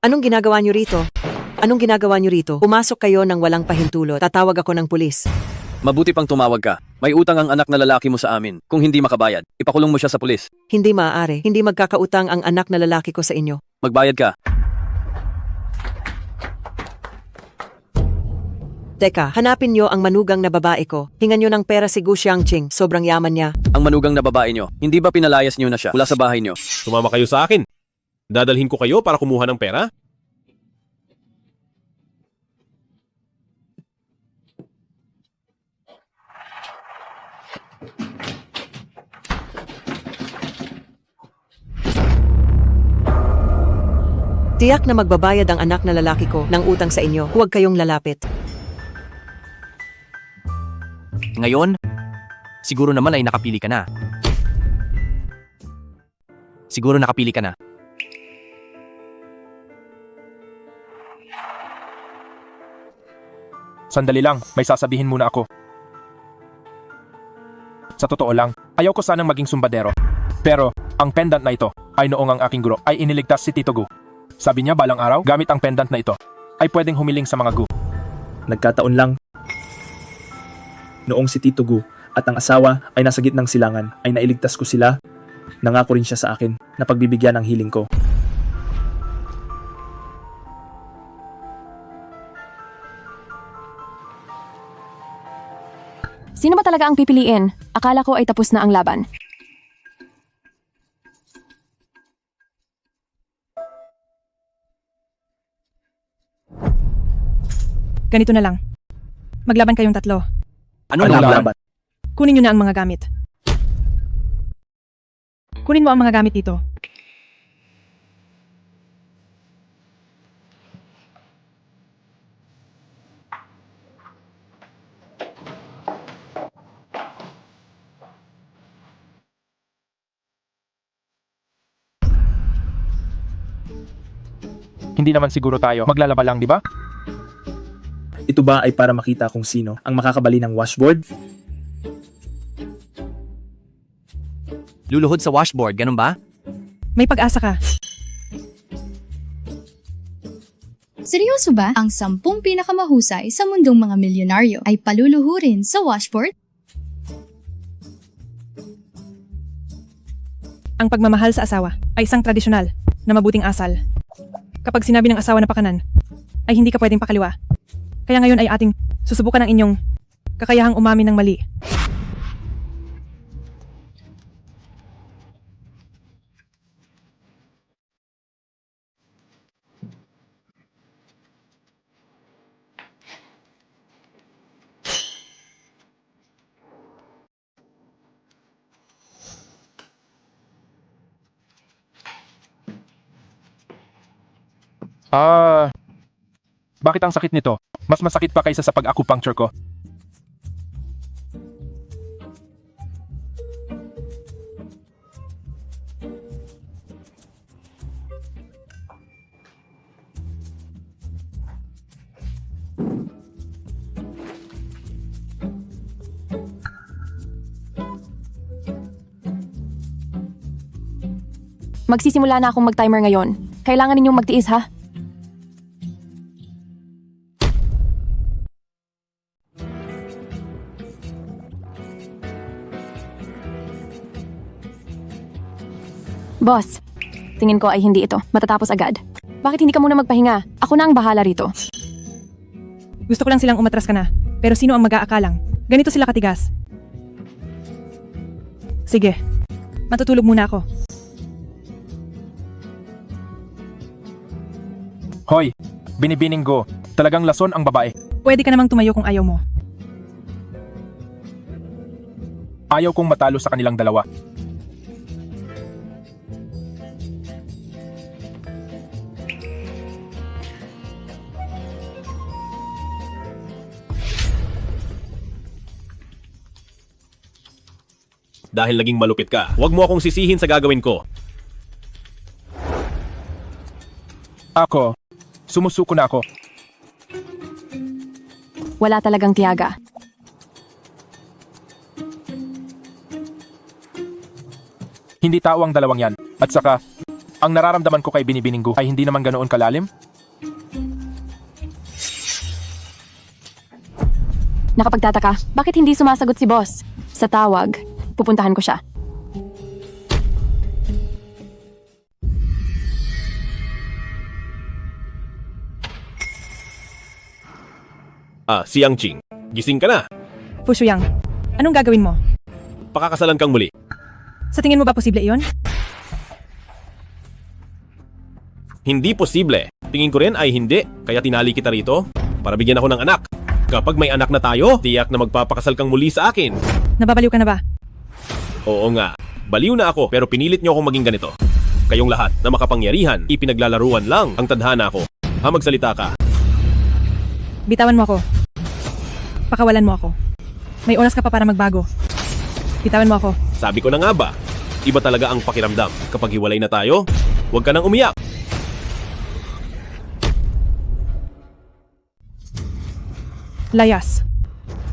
M: Anong ginagawa niyo rito? Anong ginagawa niyo rito? Pumasok kayo ng walang pahintulot. Tatawag ako ng pulis.
H: Mabuti pang tumawag ka. May utang ang anak na lalaki mo sa amin. Kung hindi makabayad, ipakulong mo siya sa pulis.
M: Hindi maaari. Hindi magkakautang ang anak na lalaki ko sa inyo.
H: Magbayad ka.
M: Teka, hanapin niyo ang manugang na babae ko. Hingan niyo ng pera si Gu Xiangqing. Sobrang yaman niya.
H: Ang manugang na babae nyo, hindi ba pinalayas nyo na siya mula sa bahay nyo?
K: Sumama kayo sa akin. Dadalhin ko kayo para kumuha ng pera?
M: Tiyak na magbabayad ang anak na lalaki ko ng utang sa inyo. Huwag kayong lalapit.
U: Ngayon, siguro naman ay nakapili ka na. Siguro nakapili ka na.
S: Sandali lang, may sasabihin muna ako. Sa totoo lang, ayaw ko sanang maging sumbadero. Pero, ang pendant na ito ay noong ang aking guro ay iniligtas si Tito Gu. Sabi niya balang araw, gamit ang pendant na ito, ay pwedeng humiling sa mga Gu. Nagkataon lang. Noong si Tito Gu at ang asawa ay nasa gitnang silangan, ay nailigtas ko sila. Nangako rin siya sa akin na pagbibigyan ang hiling ko.
E: Sino ba talaga ang pipiliin? Akala ko ay tapos na ang laban.
C: Ganito na lang. Maglaban kayong tatlo.
U: Anong laban?
C: Kunin nyo na ang mga gamit. Kunin mo ang mga gamit dito.
S: Hindi naman siguro tayo maglalaba lang, di ba? Ito ba ay para makita kung sino ang makakabali ng washboard?
U: Luluhod sa washboard, ganun ba?
C: May pag-asa ka.
F: Seryoso ba ang 10 pinakamahusay sa mundong mga milyonaryo ay paluluhurin sa washboard?
C: Ang pagmamahal sa asawa ay isang tradisyonal na mabuting asal. Kapag sinabi ng asawa na pakanan, ay hindi ka pwedeng pakaliwa. Kaya ngayon ay ating susubukan ang inyong kakayahang umamin ng mali.
S: Bakit ang sakit nito? Mas masakit pa kaysa sa pag-acupuncture ko.
E: Magsisimula na akong mag-timer ngayon. Kailangan ninyong magtiis, ha? Boss, tingin ko ay hindi ito. Matatapos agad. Bakit hindi ka muna magpahinga? Ako na ang bahala rito.
C: Gusto ko lang silang umatras ka na. Pero sino ang mag-aakalang? Ganito sila katigas. Sige, matutulog muna ako.
S: Hoy, binibining go. Talagang lason ang babae.
C: Pwede ka namang tumayo kung ayaw mo.
S: Ayaw kong matalo sa kanilang dalawa.
K: Dahil naging malupit ka, huwag mo akong sisihin sa gagawin ko.
S: Ako, sumusuko na ako.
E: Wala talagang tiyaga.
S: Hindi tao ang dalawang yan. At saka, ang nararamdaman ko kay Binibininggo ay hindi naman ganoon kalalim.
E: Nakapagtataka, bakit hindi sumasagot si boss? Sa tawag, pupuntahan ko siya.
K: Si Yang Ching, gising ka na.
C: Fu Shuyang, anong gagawin mo?
K: Pakakasalan kang muli.
C: Sa tingin mo ba posible iyon?
K: Hindi posible. Tingin ko rin ay hindi, kaya tinali kita rito para bigyan ako ng anak. Kapag may anak na tayo, tiyak na magpapakasal kang muli sa akin.
C: Nababaliw ka na ba?
K: Oo nga, baliw na ako pero pinilit niyo akong maging ganito. Kayong lahat na makapangyarihan, ipinaglalaruan lang ang tadhana ko. Magsalita ka.
C: Bitawan mo ako. Pakawalan mo ako. May oras ka pa para magbago. Bitawan mo ako.
K: Sabi ko na nga ba, iba talaga ang pakiramdam. Kapag hiwalay na tayo, huwag ka nang umiyak.
C: Layas.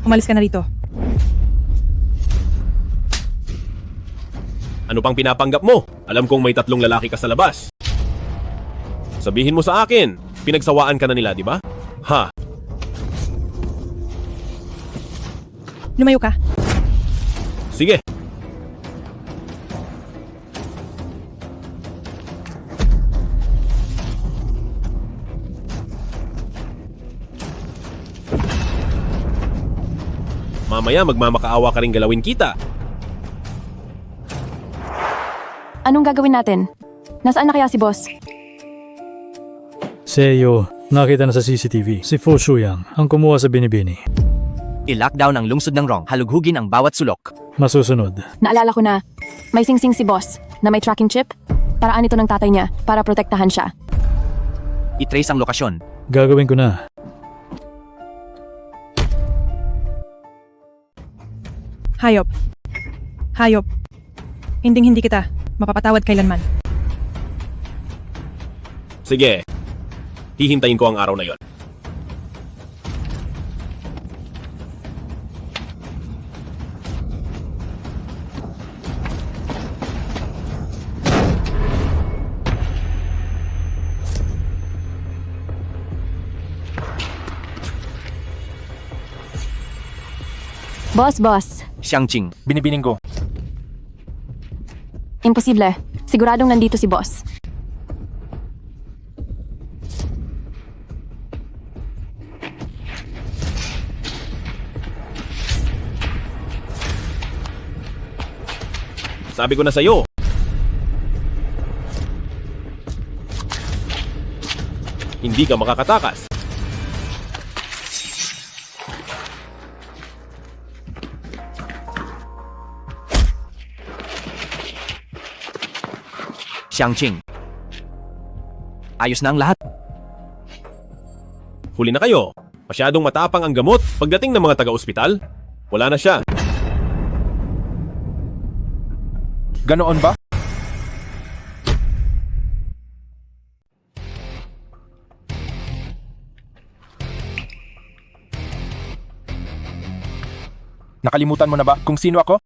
C: Umalis ka na rito.
K: Ano pang pinapanggap mo? Alam kong may 3 lalaki ka sa labas. Sabihin mo sa akin, pinagsawaan ka na nila, di ba? Ha?
C: Lumayo ka.
K: Sige. Mamaya magmamakaawa ka rin galawin kita.
E: Anong gagawin natin? Nasaan na kaya si boss?
W: Seo, nakita na sa CCTV. Si Fu Shuyang ang kumuha sa binibini.
U: I-lockdown ang lungsod ng Rong, halughugin ang bawat sulok.
W: Masusunod.
E: Naalala ko na, may singsing si boss na may tracking chip. Paraan ito ng tatay niya para protektahan siya.
U: I-trace ang lokasyon.
W: Gagawin ko na.
C: Hayop. Hayop. Hinding-hindi kita mapapatawad kailanman.
K: Sige. Hihintayin ko ang araw na yon.
E: Boss.
U: Xiangqing.
S: Binibining ko.
E: Imposible. Siguradong nandito si boss.
K: Sabi ko na sa'yo. Hindi ka makakatakas.
U: Xiangqing. Ayos na ang lahat.
K: Huli na kayo. Masyadong matapang ang gamot. Pagdating ng mga taga-ospital, wala na siya.
S: Ganoon ba? Nakalimutan mo na ba kung sino ako?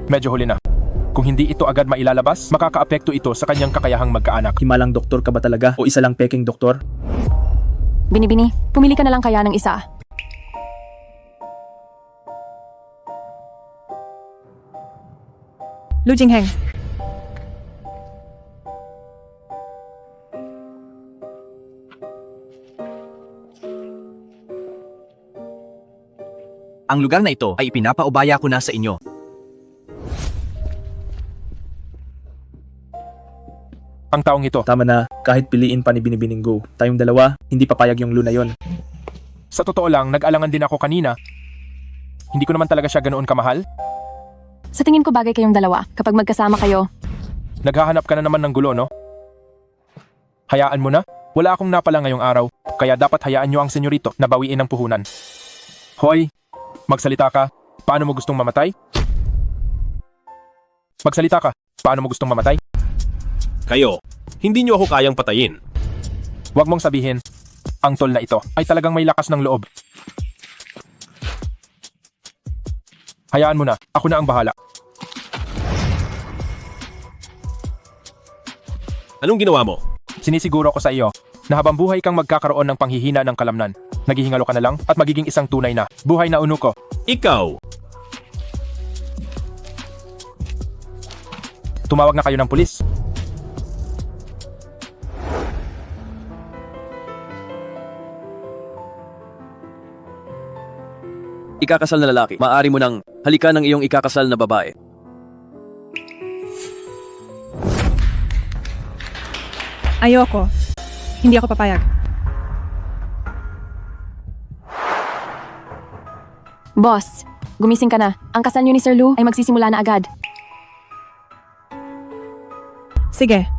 S: Medyo huli na. Kung hindi ito agad mailalabas, makakaapekto ito sa kanyang kakayahang magkaanak. Himalang doktor ka ba talaga o isa lang peking doktor?
E: Binibini, pumili ka na lang kaya ng isa.
C: Lu Jingheng.
U: Ang lugar na ito ay ipinapaubaya ko na sa inyo.
S: Ang taong ito, tama na, kahit piliin pa ni Binibining Go. Tayong dalawa, hindi papayag yung Luna yon. Sa totoo lang, nag-alangan din ako kanina. Hindi ko naman talaga siya ganoon kamahal.
E: Sa tingin ko bagay kayong dalawa kapag magkasama kayo.
S: Naghahanap ka na naman ng gulo, no? Hayaan mo na. Wala akong napala ngayong araw, kaya dapat hayaan nyo ang senyorito na bawiin ang puhunan. Hoy, magsalita ka. Paano mo gustong mamatay? Magsalita ka. Paano mo gustong mamatay?
K: Kayo, hindi niyo ako kayang patayin.
S: Huwag mong sabihin, ang tol na ito ay talagang may lakas ng loob. Hayaan mo na, ako na ang bahala.
K: Anong ginawa mo?
S: Sinisiguro ko sa iyo na habang buhay kang magkakaroon ng panghihina ng kalamnan. Naghihingalo ka na lang at magiging isang tunay na buhay na unuko.
K: Ikaw!
S: Tumawag na kayo ng pulis.
H: Ikakasal na lalaki, maaari mo nang halikan ng iyong ikakasal na babae.
C: Ayoko. Hindi ako papayag.
E: Boss, gumising ka na. Ang kasal niyo ni Sir Lu ay magsisimula na agad.
C: Sige,